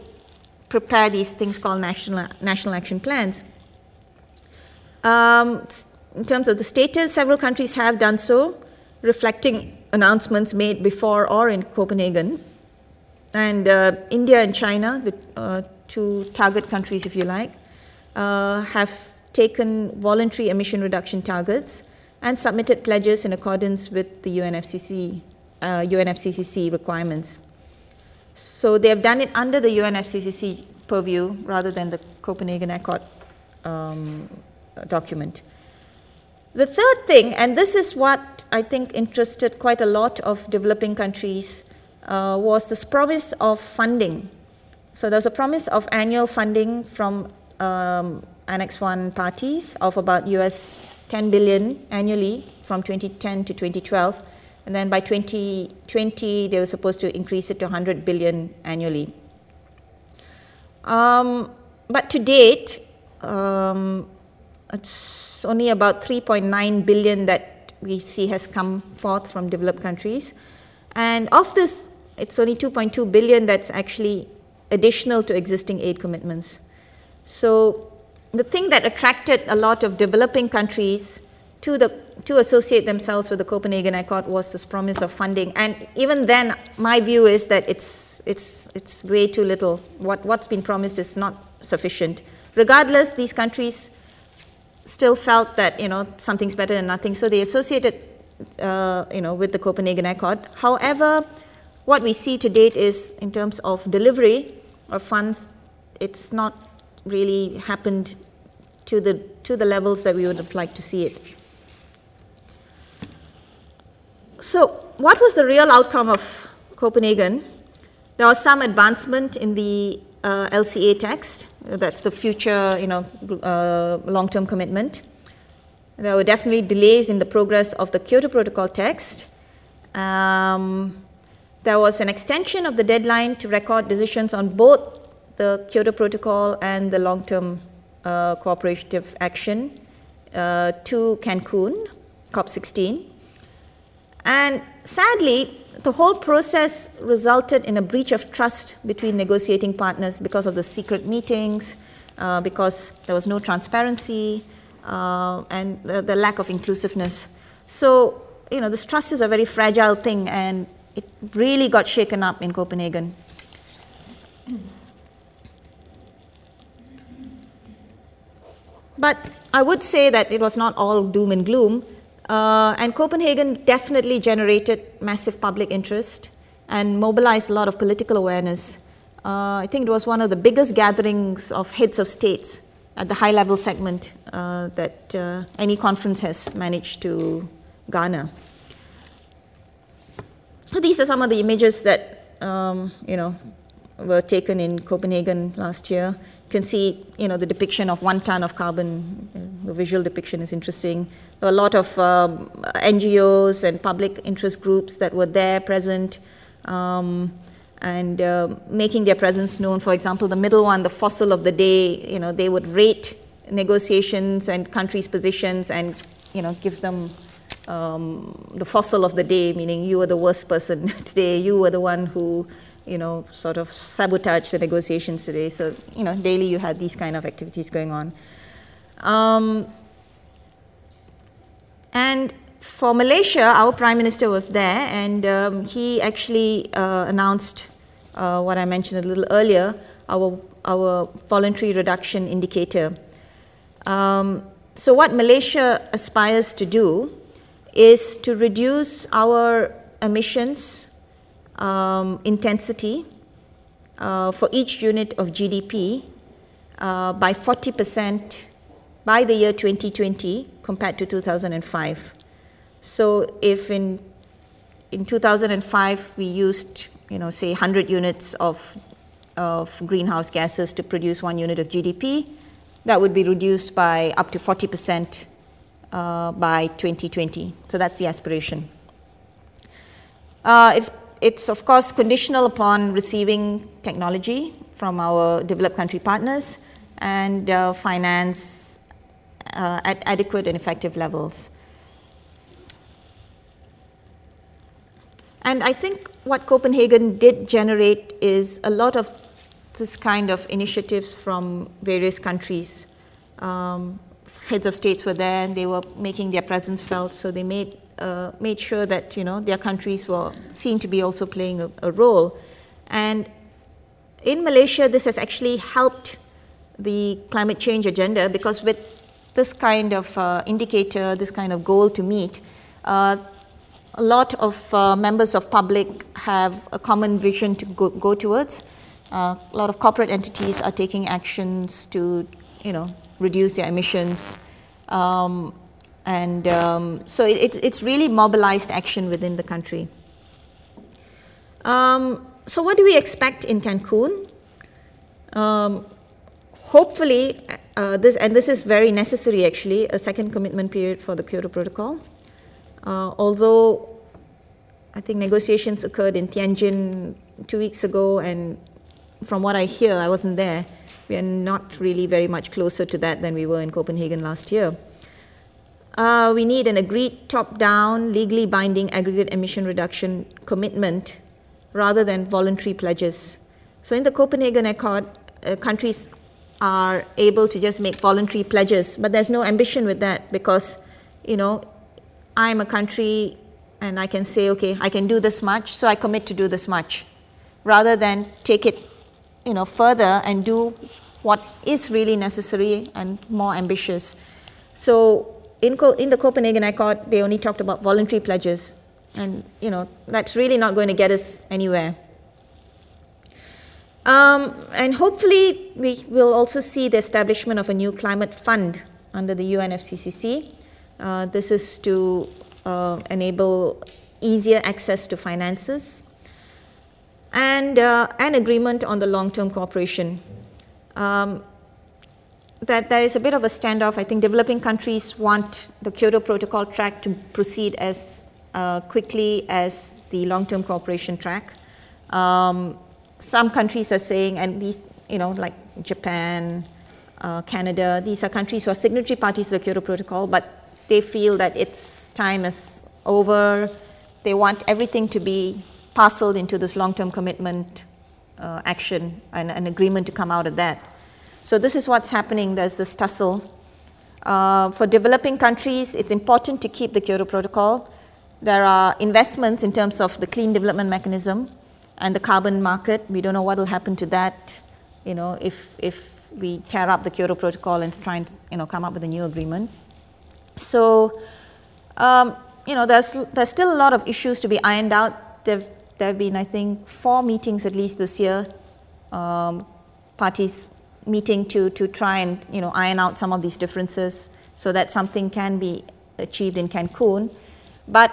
prepare these things called national action plans. In terms of the status, several countries have done so, reflecting announcements made before or in Copenhagen. And India and China, the 2 target countries, if you like, have taken voluntary emission reduction targets and submitted pledges in accordance with the UNFCCC requirements. So they have done it under the UNFCCC purview rather than the Copenhagen Accord document. The third thing, and this is what I think interested quite a lot of developing countries, was this promise of funding. So there was a promise of annual funding from Annex 1 parties of about US 10 billion annually from 2010 to 2012. And then by 2020, they were supposed to increase it to 100 billion annually. But to date, it's only about 3.9 billion that we see has come forth from developed countries. And of this, it's only 2.2 billion that's actually additional to existing aid commitments. So the thing that attracted a lot of developing countries to associate themselves with the Copenhagen Accord was this promise of funding. And even then, my view is that it's way too little. What's been promised is not sufficient. Regardless, these countries still felt that, something's better than nothing, so they associated, with the Copenhagen Accord. However, what we see to date is, in terms of delivery of funds, it's not really happened to the levels that we would have liked to see it. So, what was the real outcome of Copenhagen? There was some advancement in the LCA text. That's the future, long-term commitment. There were definitely delays in the progress of the Kyoto Protocol text. There was an extension of the deadline to record decisions on both the Kyoto Protocol and the long-term cooperative action to Cancun, COP16. And sadly, the whole process resulted in a breach of trust between negotiating partners because of the secret meetings, because there was no transparency, and the lack of inclusiveness. So, this trust is a very fragile thing, and it really got shaken up in Copenhagen. But I would say that it was not all doom and gloom. And Copenhagen definitely generated massive public interest and mobilized a lot of political awareness. I think it was one of the biggest gatherings of heads of states at the high-level segment that any conference has managed to garner. So these are some of the images that were taken in Copenhagen last year. You can see, the depiction of 1 ton of carbon. The visual depiction is interesting. There were a lot of NGOs and public interest groups that were there present and making their presence known. For example, the middle one, the fossil of the day, they would rate negotiations and countries' positions and, give them the fossil of the day, meaning you were the worst person today, you were the one who sort of sabotage the negotiations today. So, daily you had these kind of activities going on. And for Malaysia, our Prime Minister was there, and he actually announced what I mentioned a little earlier, our voluntary reduction indicator. So what Malaysia aspires to do is to reduce our emissions intensity for each unit of GDP by 40% by the year 2020 compared to 2005. So if in 2005 we used, say 100 units of greenhouse gases to produce 1 unit of GDP, that would be reduced by up to 40% by 2020. So that's the aspiration. It's of course conditional upon receiving technology from our developed country partners and finance at adequate and effective levels. And I think what Copenhagen did generate is a lot of this kind of initiatives from various countries. Heads of states were there and they were making their presence felt, so they made sure that their countries were seen to be also playing a role. And in Malaysia, this has actually helped the climate change agenda, because with this kind of indicator, this kind of goal to meet, a lot of members of public have a common vision to go towards. A lot of corporate entities are taking actions to, reduce their emissions. So it's really mobilized action within the country. So what do we expect in Cancun? hopefully, this is very necessary actually, a second commitment period for the Kyoto Protocol. Although I think negotiations occurred in Tianjin 2 weeks ago, and from what I hear, I wasn't there, we are not really very much closer to that than we were in Copenhagen last year. We need an agreed top-down, legally binding aggregate emission reduction commitment rather than voluntary pledges. So in the Copenhagen Accord, countries are able to just make voluntary pledges, but there's no ambition with that because, you know, I'm a country and I can say, okay, I can do this much, so I commit to do this much, rather than take it, you know, further and do what is really necessary and more ambitious. So in the Copenhagen Accord, they only talked about voluntary pledges, and, you know, that's really not going to get us anywhere. And hopefully we will also see the establishment of a new climate fund under the UNFCCC. This is to enable easier access to finances, and an agreement on the long-term cooperation. That there is a bit of a standoff. I think developing countries want the Kyoto Protocol track to proceed as quickly as the long-term cooperation track. Some countries are saying, and these, you know, like Japan, Canada, these are countries who are signatory parties to the Kyoto Protocol, but they feel that its time is over. They want everything to be parceled into this long-term commitment action and an agreement to come out of that. So this is what's happening. There's this tussle. For developing countries, it's important to keep the Kyoto Protocol. There are investments in terms of the clean development mechanism and the carbon market. We don't know what will happen to that, you know, if we tear up the Kyoto Protocol and try and, you know, come up with a new agreement. So, you know, there's still a lot of issues to be ironed out. There have been, I think, 4 meetings at least this year, parties meeting to try and, you know, iron out some of these differences so that something can be achieved in Cancun. But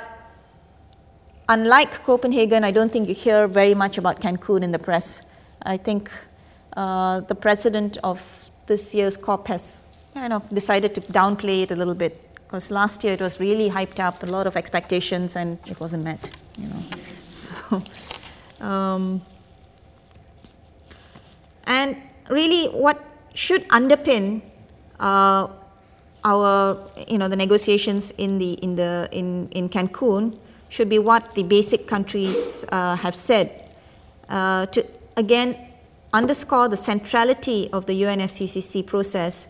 unlike Copenhagen, I don't think you hear very much about Cancun in the press. I think the president of this year's COP has, you know, decided to downplay it a little bit, because last year it was really hyped up, a lot of expectations, and it wasn't met, you know. So, and really, what should underpin our, you know, the negotiations in Cancun should be what the basic countries have said, to again underscore the centrality of the UNFCCC process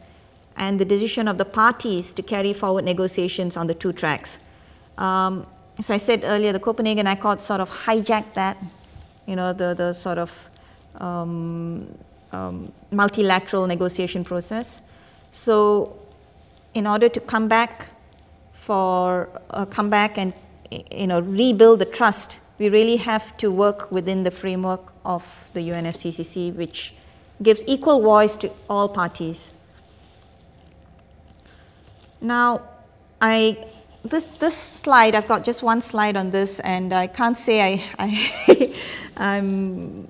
and the decision of the parties to carry forward negotiations on the 2 tracks. As I said earlier, the Copenhagen Accord sort of hijacked that, you know, the sort of multilateral negotiation process. So in order to come back and, you know, rebuild the trust, we really have to work within the framework of the UNFCCC, which gives equal voice to all parties. Now, this slide, I've got just one slide on this, and I can't say I'm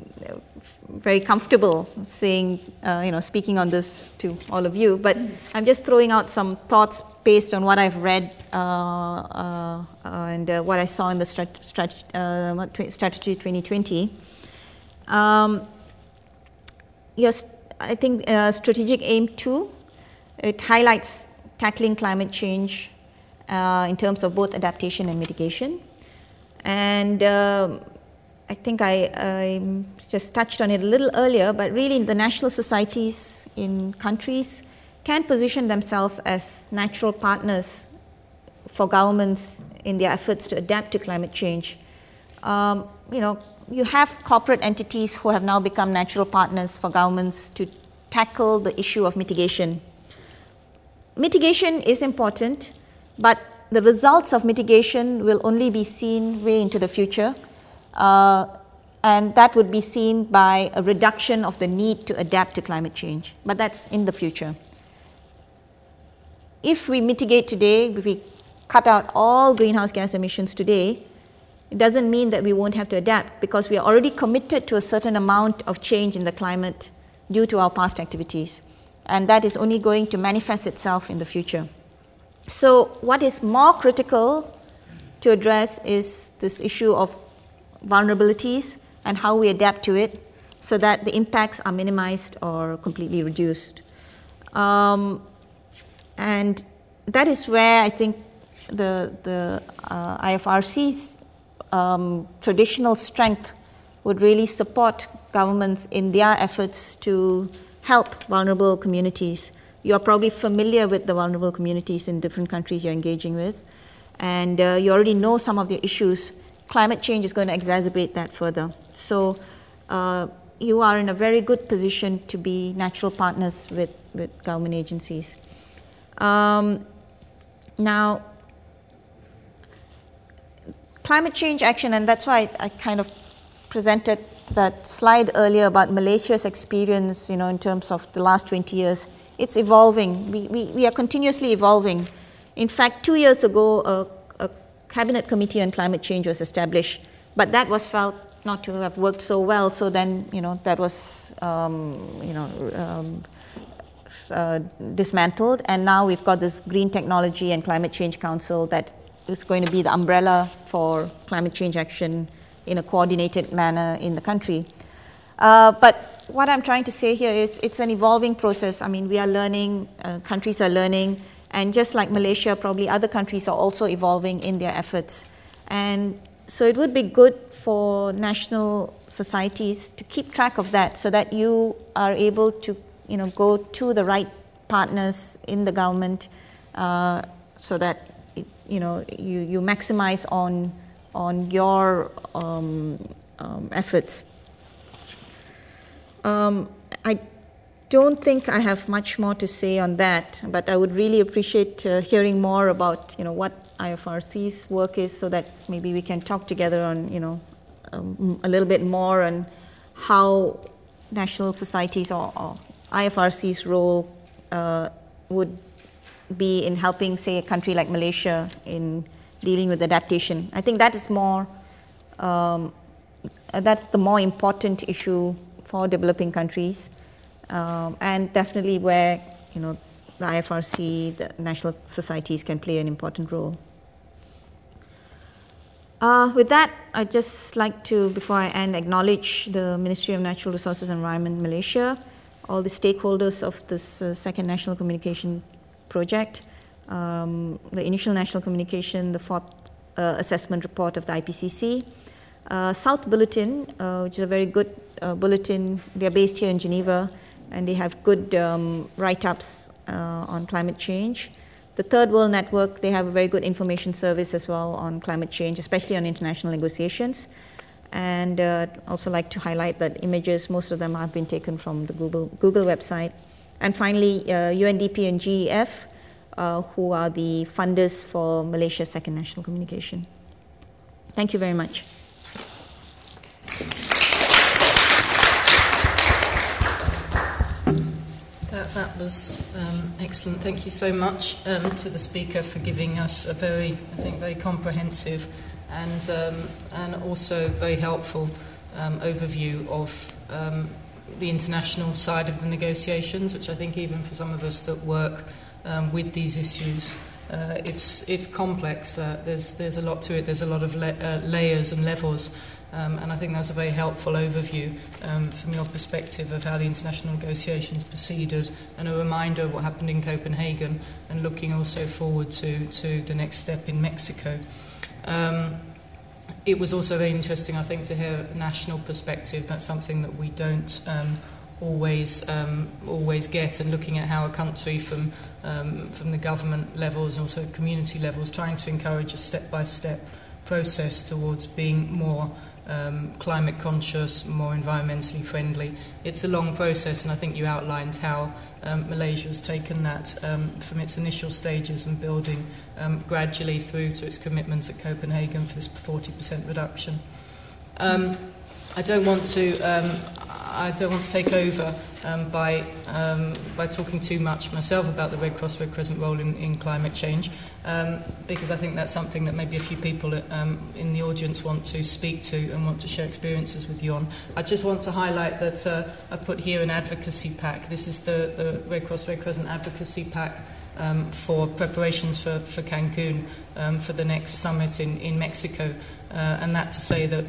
very comfortable saying, you know, speaking on this to all of you, but I'm just throwing out some thoughts based on what I've read and what I saw in the Strategy 2020. I think Strategic Aim 2, it highlights tackling climate change in terms of both adaptation and mitigation. And I think I just touched on it a little earlier, but really the national societies in countries can position themselves as natural partners for governments in their efforts to adapt to climate change. You know, you have corporate entities who have now become natural partners for governments to tackle the issue of mitigation. Mitigation is important, but the results of mitigation will only be seen way into the future. And that would be seen by a reduction of the need to adapt to climate change, but that's in the future. If we mitigate today, if we cut out all greenhouse gas emissions today, it doesn't mean that we won't have to adapt, because we are already committed to a certain amount of change in the climate due to our past activities. and that is only going to manifest itself in the future. So what is more critical to address is this issue of vulnerabilities and how we adapt to it so that the impacts are minimized or completely reduced. And that is where I think the IFRC's traditional strength would really support governments in their efforts to help vulnerable communities. You are probably familiar with the vulnerable communities in different countries you're engaging with, and you already know some of the issues. Climate change is going to exacerbate that further. So you are in a very good position to be natural partners with government agencies. Now, climate change action, and that's why I kind of presented that slide earlier about Malaysia's experience, in terms of the last 20 years. It's evolving. We are continuously evolving. In fact, 2 years ago, a cabinet committee on climate change was established, but that was felt not to have worked so well. So then, that was, dismantled, and now we've got this Green Technology and Climate Change Council that is going to be the umbrella for climate change action in a coordinated manner in the country. But what I'm trying to say here is it's an evolving process. I mean, we are learning, countries are learning, and just like Malaysia, probably other countries are also evolving in their efforts. And so it would be good for national societies to keep track of that so that you are able to go to the right partners in the government so that you maximize on your efforts. I don't think I have much more to say on that, but I would really appreciate hearing more about what IFRC's work is, so that maybe we can talk together on a little bit more on how national societies or IFRC's role would be in helping, say, a country like Malaysia in dealing with adaptation. I think that is more, that's the more important issue for developing countries, and definitely where, the IFRC, the national societies can play an important role. With that, I'd just like to, before I end, acknowledge the Ministry of Natural Resources and Environment Malaysia, all the stakeholders of this second national communication project, the initial national communication, the fourth assessment report of the IPCC, South Bulletin, which is a very good bulletin. They are based here in Geneva, and they have good write-ups on climate change. The Third World Network, they have a very good information service as well on climate change, especially on international negotiations. And also like to highlight that images, most of them have been taken from the Google website. And finally, UNDP and GEF, who are the funders for Malaysia's second national communication. Thank you very much. That was excellent. Thank you so much to the speaker for giving us a very comprehensive and also very helpful overview of the international side of the negotiations, which I think even for some of us that work with these issues, it's complex. There's a lot to it. There's a lot of layers and levels. And I think that's a very helpful overview from your perspective of how the international negotiations proceeded, and a reminder of what happened in Copenhagen, and looking also forward to the next step in Mexico. It was also very interesting, I think, to hear a national perspective. That's something that we don't always get, and looking at how a country from the government levels and also community levels trying to encourage a step-by-step process towards being more climate conscious, more environmentally friendly. It's a long process, and I think you outlined how Malaysia has taken that from its initial stages and building gradually through to its commitment at Copenhagen for this 40% reduction. I don't want to I don't want to take over by talking too much myself about the Red Cross, Red Crescent role in climate change, because I think that's something that maybe a few people in the audience want to speak to and want to share experiences with you on. I just want to highlight that I've put here an advocacy pack. This is the Red Cross, Red Crescent advocacy pack for preparations for Cancun, for the next summit in Mexico, and that to say that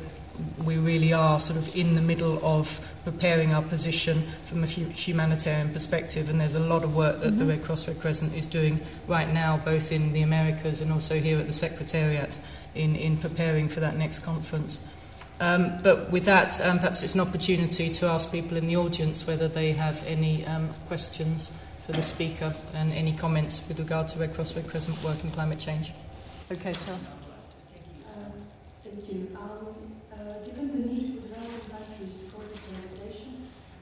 we really are sort of in the middle of preparing our position from a humanitarian perspective, and there's a lot of work that the Red Cross, Red Crescent is doing right now, both in the Americas and also here at the Secretariat in preparing for that next conference. But with that, perhaps it's an opportunity to ask people in the audience whether they have any questions for the speaker and any comments with regard to Red Cross, Red Crescent work in climate change. Okay, so. Thank you. Given the need for developing countries to focus on adaptation,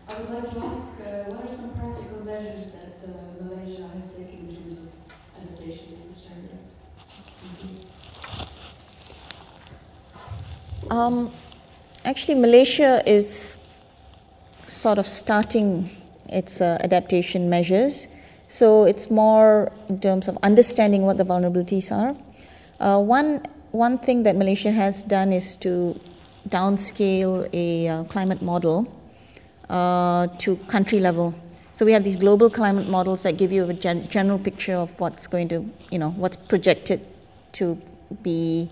I would like to ask what are some practical measures that Malaysia has taken in terms of adaptation in which areas? Thank you. Actually, Malaysia is sort of starting its adaptation measures. So it's more in terms of understanding what the vulnerabilities are. One thing that Malaysia has done is to downscale a climate model to country level. So we have these global climate models that give you a general picture of what's going to, what's projected to be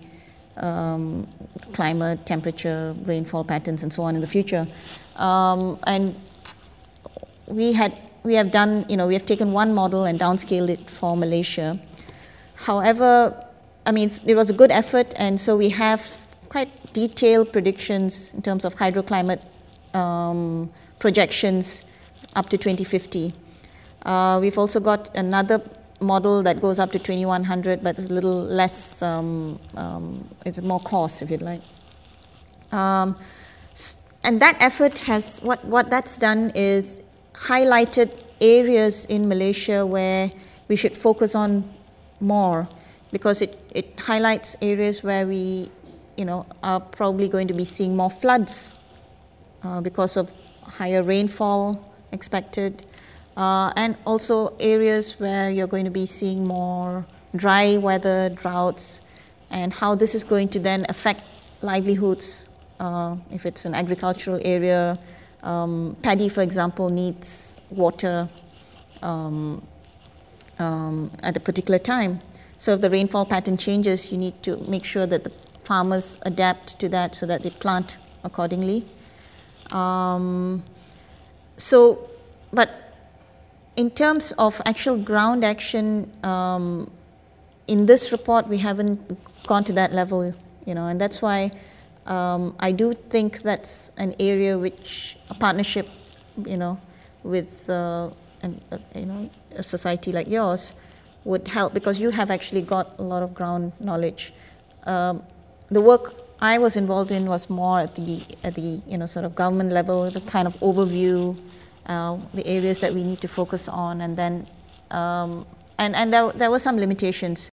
climate, temperature, rainfall patterns, and so on in the future. And we have done, we have taken one model and downscaled it for Malaysia. However, I mean, it was a good effort, and so we have quite detailed predictions in terms of hydroclimate projections up to 2050. We've also got another model that goes up to 2100, but it's a little less, it's more cost, if you'd like. And that effort has, what that's done is highlighted areas in Malaysia where we should focus on more, because it highlights areas where we, are probably going to be seeing more floods because of higher rainfall expected, and also areas where you're going to be seeing more dry weather, droughts, and how this is going to then affect livelihoods. If it's an agricultural area, paddy, for example, needs water at a particular time. So if the rainfall pattern changes, you need to make sure that the farmers adapt to that so that they plant accordingly. But in terms of actual ground action, in this report, we haven't gone to that level, and that's why I do think that's an area which a partnership, with a society like yours would help, because you have actually got a lot of ground knowledge. The work I was involved in was more at the sort of government level, the kind of overview, the areas that we need to focus on, and then and there were some limitations.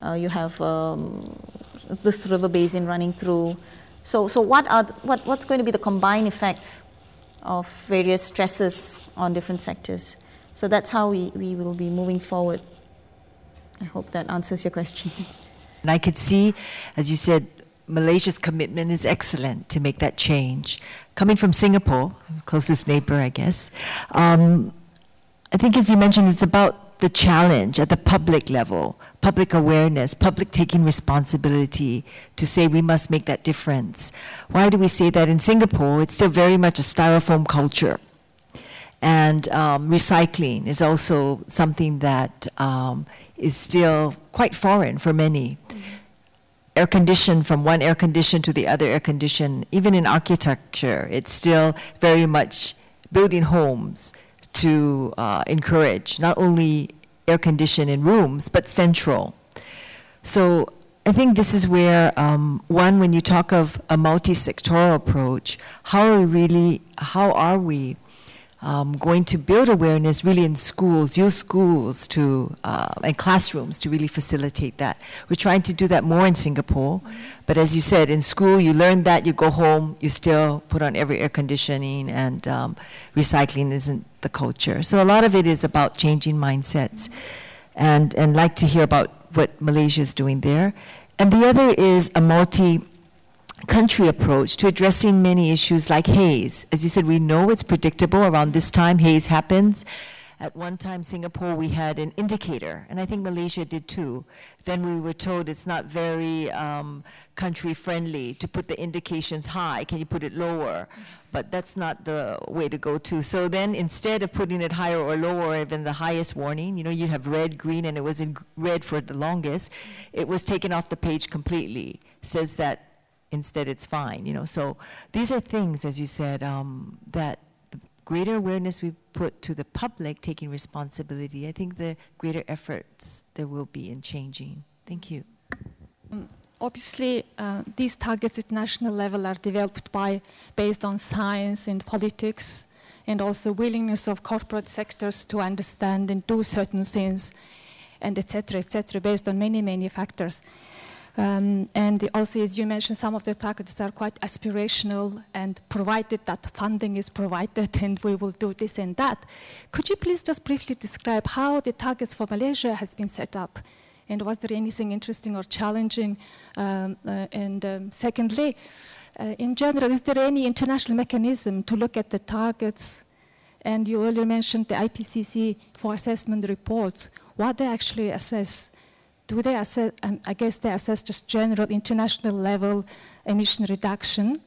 You have this river basin running through. So what's going to be the combined effects of various stresses on different sectors? So that's how we will be moving forward. I hope that answers your question. And I could see, as you said, Malaysia's commitment is excellent to make that change. Coming from Singapore, closest neighbor, I guess, I think, as you mentioned, it's about the challenge at the public level, public awareness, public taking responsibility to say we must make that difference. Why do we say that? In Singapore, it's still very much a styrofoam culture. And recycling is also something that is still quite foreign for many. Air condition, from one air condition to the other air condition, even in architecture, it's still very much building homes to encourage not only air condition in rooms, but central. So I think this is where, when you talk of a multi-sectoral approach, how are we going to build awareness really in schools, use schools to, and classrooms to really facilitate that. We're trying to do that more in Singapore, but as you said, in school you learn that, you go home, you still put on every air conditioning, and recycling isn't the culture. So a lot of it is about changing mindsets, and like to hear about what Malaysia is doing there. And the other is a multi-country approach to addressing many issues like haze. As you said, we know it's predictable. Around this time, haze happens. At one time, Singapore, we had an indicator, and I think Malaysia did too. Then we were told it's not very country-friendly to put the indications high. Can you put it lower? But that's not the way to go to. So then instead of putting it higher or lower, even the highest warning, you know, you'd have red, green, and it was in red for the longest. It was taken off the page completely. Says that instead it's fine, you know. So these are things, as you said, that the greater awareness we put to the public taking responsibility, I think the greater efforts there will be in changing. Thank you. Obviously, these targets at national level are developed based on science and politics, and also willingness of corporate sectors to understand and do certain things, and et cetera, based on many, many factors. And also, as you mentioned, some of the targets are quite aspirational, and provided that funding is provided and we will do this and that. Could you please just briefly describe how the targets for Malaysia has been set up? And was there anything interesting or challenging? Secondly, in general, is there any international mechanism to look at the targets? And you earlier mentioned the IPCC for assessment reports. What they actually assess? Do they assess, I guess they assess just general international level emission reduction.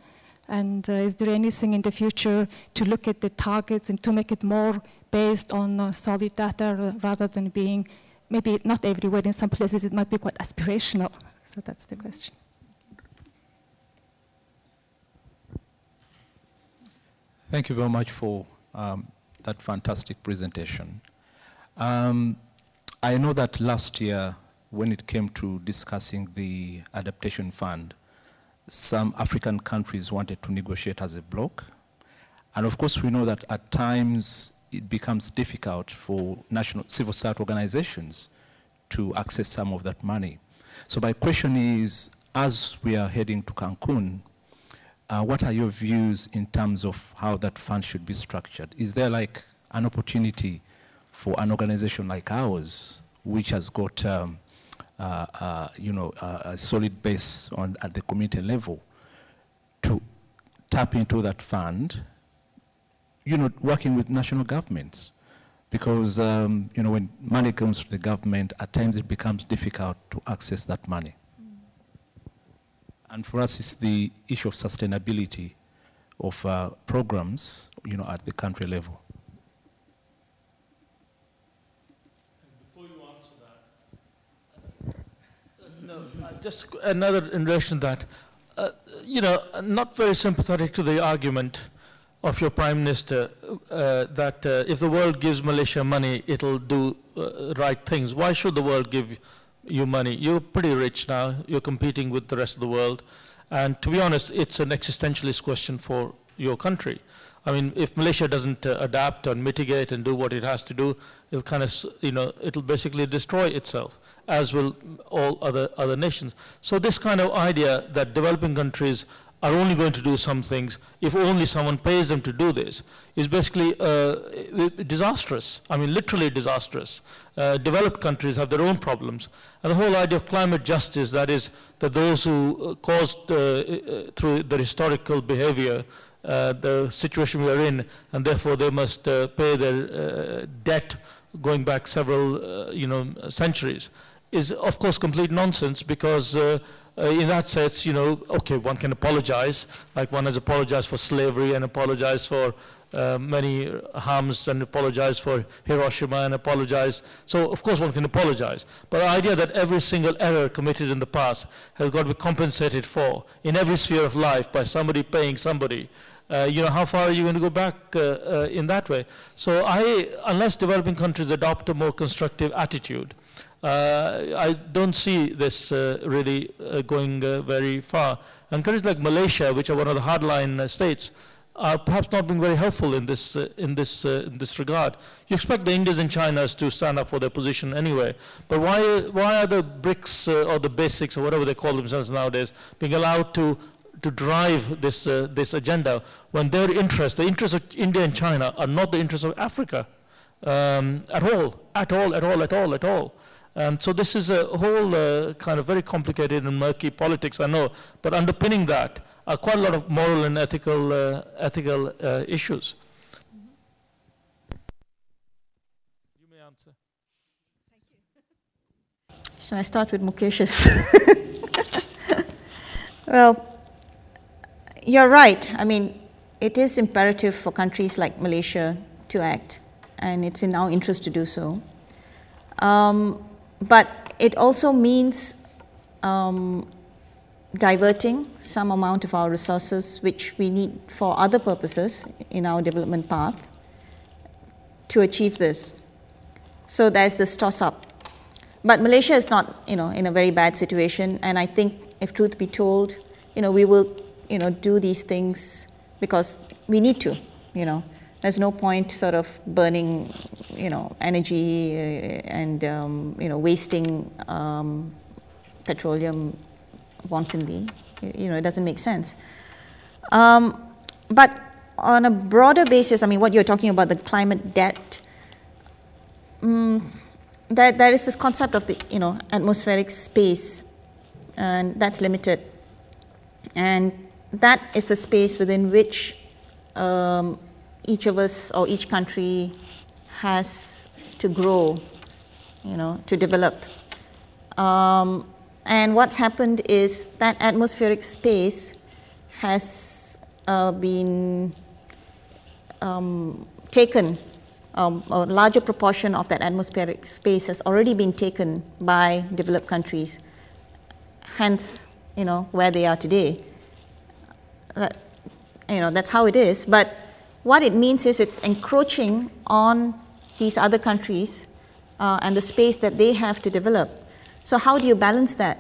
And is there anything in the future to look at the targets and to make it more based on solid data rather than being, maybe not everywhere, in some places it might be quite aspirational. So that's the question. Thank you very much for that fantastic presentation. I know that last year, when it came to discussing the adaptation fund, some African countries wanted to negotiate as a bloc. And of course, we know that at times it becomes difficult for national civil society organizations to access some of that money. So my question is, as we are heading to Cancun, what are your views in terms of how that fund should be structured? Is there like an opportunity for an organization like ours, which has got a solid base at the community level, to tap into that fund, working with national governments? Because, when money comes to the government, at times it becomes difficult to access that money. And for us, it's the issue of sustainability of programs, at the country level. Before you answer that, just another in relation to that, not very sympathetic to the argument of your Prime Minister that if the world gives Malaysia money, it'll do right things. Why should the world give you money? You're pretty rich now. You're competing with the rest of the world. And to be honest, it's an existentialist question for your country. I mean, if Malaysia doesn't adapt and mitigate and do what it has to do, it'll kind of, it'll basically destroy itself, as will all other nations. So this kind of idea that developing countries are only going to do some things if only someone pays them to do this is basically disastrous. I mean, literally disastrous. Developed countries have their own problems. And the whole idea of climate justice, that is, that those who caused through their historical behavior the situation we are in, and therefore they must pay their debt going back several centuries, is of course complete nonsense, because in that sense, okay, one can apologize, like one has apologized for slavery and apologized for many harms and apologized for Hiroshima and apologized. So of course one can apologize. But the idea that every single error committed in the past has got to be compensated for in every sphere of life by somebody paying somebody, how far are you going to go back in that way? So unless developing countries adopt a more constructive attitude, I don't see this really going very far. And countries like Malaysia, which are one of the hardline states, are perhaps not being very helpful in this regard. You expect the Indians and Chinas to stand up for their position anyway, but why are the BRICS or the basics or whatever they call themselves nowadays being allowed to drive this agenda when their interests, the interests of India and China, are not the interests of Africa at all. And so this is a whole kind of very complicated and murky politics, I know, but underpinning that are quite a lot of moral and ethical issues. You may answer. Shall I start with Mukesh's? Well, you're right. I mean, it is imperative for countries like Malaysia to act, and it's in our interest to do so. But it also means diverting some amount of our resources, which we need for other purposes in our development path, to achieve this. So there's this toss-up. But Malaysia is not, in a very bad situation, and I think, if truth be told, we will, do these things because we need to, There's no point sort of burning, energy and, wasting petroleum wantonly. It doesn't make sense. But on a broader basis, I mean, what you're talking about, the climate debt, there is this concept of the, atmospheric space, and that's limited. And that is the space within which each of us or each country has to grow, to develop. And what's happened is that atmospheric space has been taken, a larger proportion of that atmospheric space has already been taken by developed countries, hence, where they are today. That's how it is. But what it means is it's encroaching on these other countries and the space that they have to develop. So how do you balance that?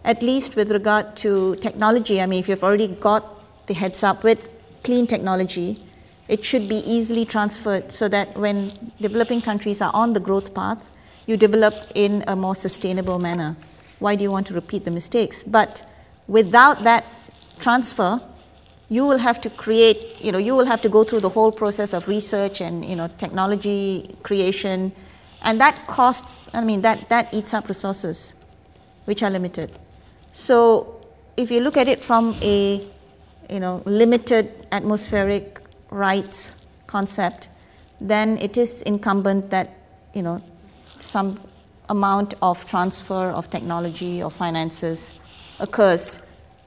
At least with regard to technology, I mean, if you've already got the heads up with clean technology, it should be easily transferred so that when developing countries are on the growth path, you develop in a more sustainable manner. Why do you want to repeat the mistakes? But without that transfer, you will have to create, you will have to go through the whole process of research and, technology creation, and that costs, that eats up resources, which are limited. So if you look at it from a, limited atmospheric rights concept, then it is incumbent that, some amount of transfer of technology or finances occurs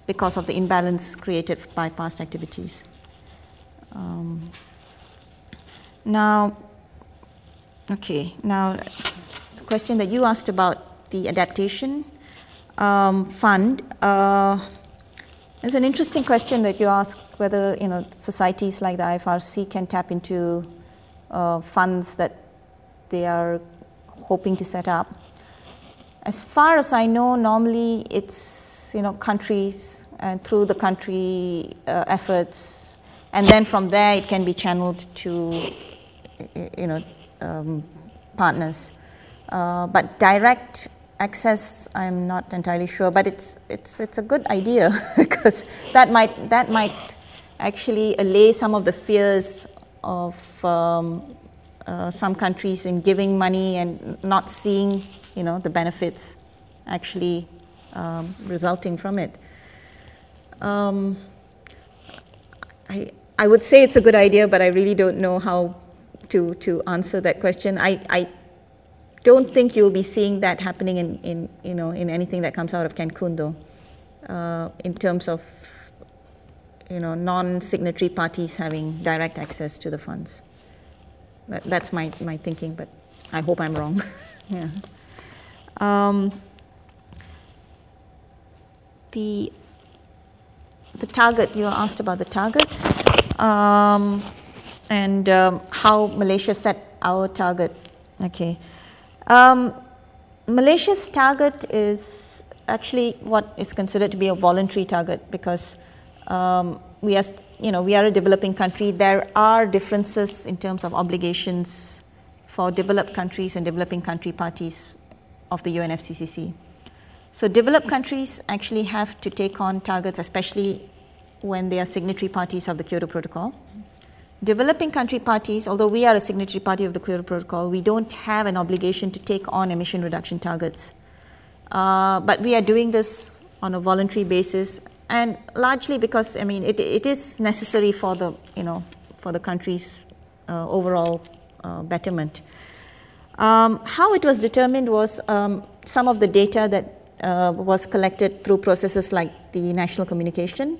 because of the imbalance created by past activities. Now, the question that you asked about the adaptation fund is an interesting question that you asked, whether societies like the IFRC can tap into funds that they are hoping to set up. As far as I know, normally it's countries and through the country efforts, and then from there it can be channeled to partners. But direct access, I'm not entirely sure, but it's a good idea because that might actually allay some of the fears of some countries in giving money and not seeing the benefits actually resulting from it. I would say it's a good idea, but I really don't know how to answer that question. I don't think you'll be seeing that happening in anything that comes out of Cancun, though, in terms of non-signatory parties having direct access to the funds. That's my thinking, but I hope I'm wrong. Yeah. The target, you asked about the targets and how Malaysia set our target. Okay. Malaysia's target is actually what is considered to be a voluntary target because we are, we are a developing country. There are differences in terms of obligations for developed countries and developing country parties of the UNFCCC. So developed countries actually have to take on targets, especially when they are signatory parties of the Kyoto Protocol. Developing country parties, although we are a signatory party of the Kyoto Protocol, we don't have an obligation to take on emission reduction targets. But we are doing this on a voluntary basis, and largely because, it is necessary for the, for the country's overall betterment. How it was determined was some of the data that was collected through processes like the national communication.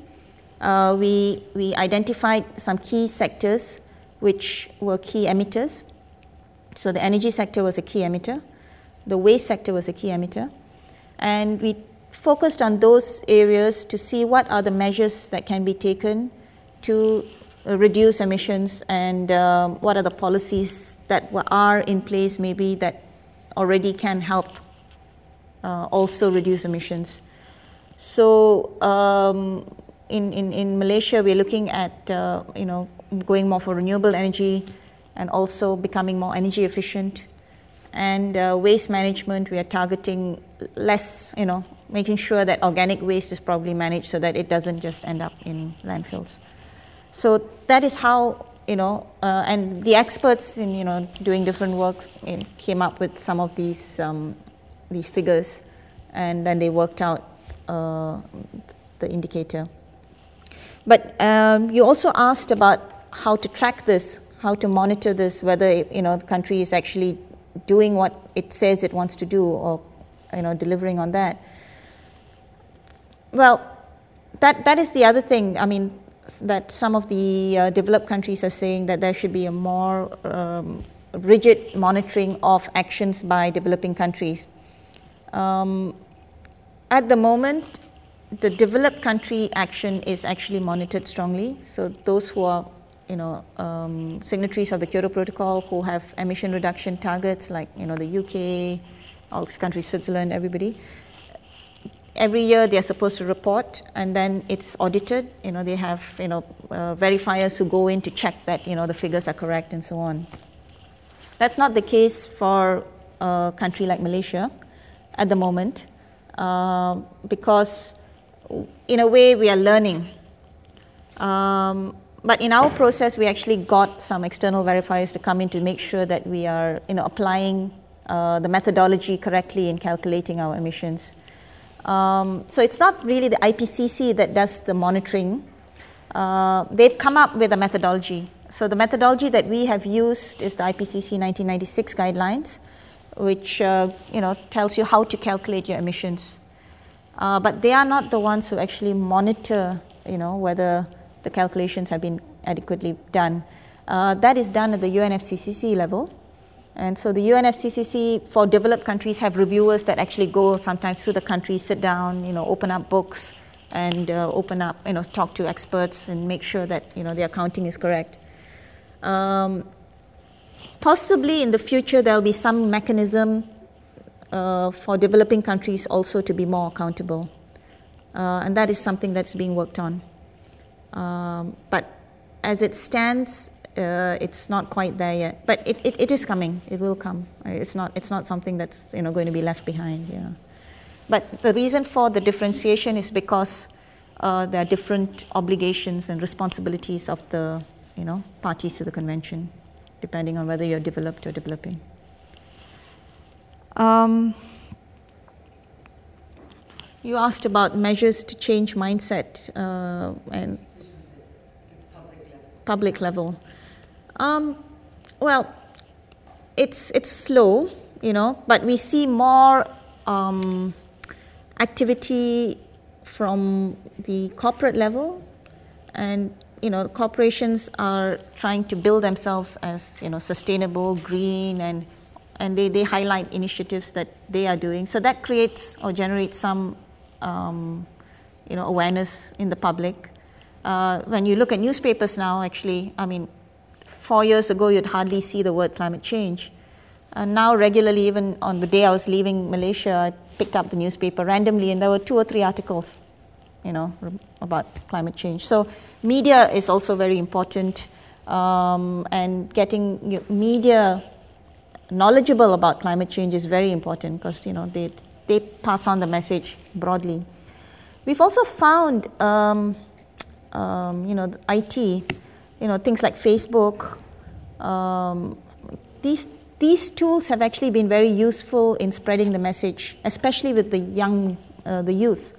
We identified some key sectors which were key emitters. So the energy sector was a key emitter. The waste sector was a key emitter. And we focused on those areas to see what are the measures that can be taken to reduce emissions, and what are the policies that are in place maybe that already can help also reduce emissions. So in Malaysia, we're looking at going more for renewable energy and also becoming more energy efficient. And waste management, we are targeting less, making sure that organic waste is probably managed so that it doesn't just end up in landfills. So that is how, and the experts in, doing different work came up with some of these figures, and then they worked out the indicator. But you also asked about how to track this, how to monitor this, whether, the country is actually doing what it says it wants to do, or, delivering on that. Well, that is the other thing. That some of the developed countries are saying that there should be a more rigid monitoring of actions by developing countries. At the moment, the developed country action is actually monitored strongly. So those who are, signatories of the Kyoto Protocol, who have emission reduction targets, like, the UK, all these countries, Switzerland, everybody. Every year they are supposed to report, and then it's audited. They have, verifiers who go in to check that, the figures are correct and so on. That's not the case for a country like Malaysia at the moment, because in a way we are learning. But in our process, we actually got some external verifiers to come in to make sure that we are, applying the methodology correctly in calculating our emissions. So it's not really the IPCC that does the monitoring. They've come up with a methodology. So the methodology that we have used is the IPCC 1996 guidelines, which tells you how to calculate your emissions. But they are not the ones who actually monitor, whether the calculations have been adequately done. That is done at the UNFCCC level. And so the UNFCCC for developed countries have reviewers that actually go sometimes through the country, sit down, open up books and open up, talk to experts and make sure that, the accounting is correct. Possibly in the future, there'll be some mechanism for developing countries also to be more accountable. And that is something that's being worked on. But as it stands, it's not quite there yet, but it is coming. It will come. It's not something that's going to be left behind. Yeah, but the reason for the differentiation is because there are different obligations and responsibilities of the parties to the convention, depending on whether you're developed or developing. You asked about measures to change mindset and public level. Well, it's slow, but we see more activity from the corporate level, and corporations are trying to build themselves as sustainable, green, and they highlight initiatives that they are doing. So that creates or generates some awareness in the public. When you look at newspapers now, actually, 4 years ago, you'd hardly see the word climate change. And now regularly, even on the day I was leaving Malaysia, I picked up the newspaper randomly, and there were 2 or 3 articles about climate change. So media is also very important, and getting media knowledgeable about climate change is very important because they pass on the message broadly. We've also found IT, things like Facebook. These tools have actually been very useful in spreading the message, especially with the young, the youth.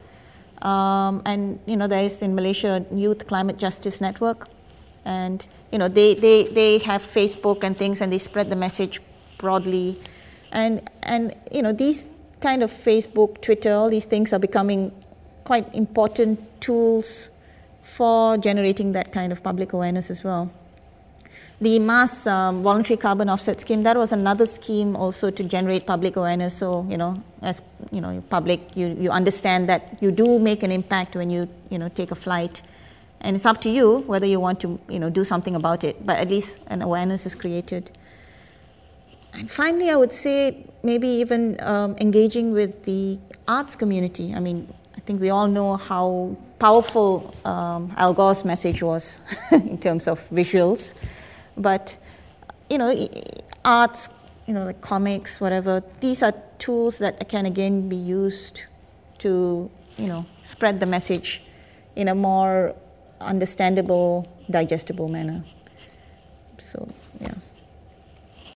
And there is in Malaysia Youth Climate Justice Network, and they have Facebook and things, and they spread the message broadly. And these kind of Facebook, Twitter, all these things are becoming quite important tools for generating that kind of public awareness as well. The mass voluntary carbon offset scheme, that was another scheme also to generate public awareness. So, as public, you understand that you do make an impact when you take a flight, and it's up to you whether you want to do something about it. But at least an awareness is created. And finally, I would say maybe even engaging with the arts community. I mean, I think we all know how powerful Al Gore's message was in terms of visuals. But, arts, like comics, whatever, these are tools that can again be used to, spread the message in a more understandable, digestible manner. So, yeah.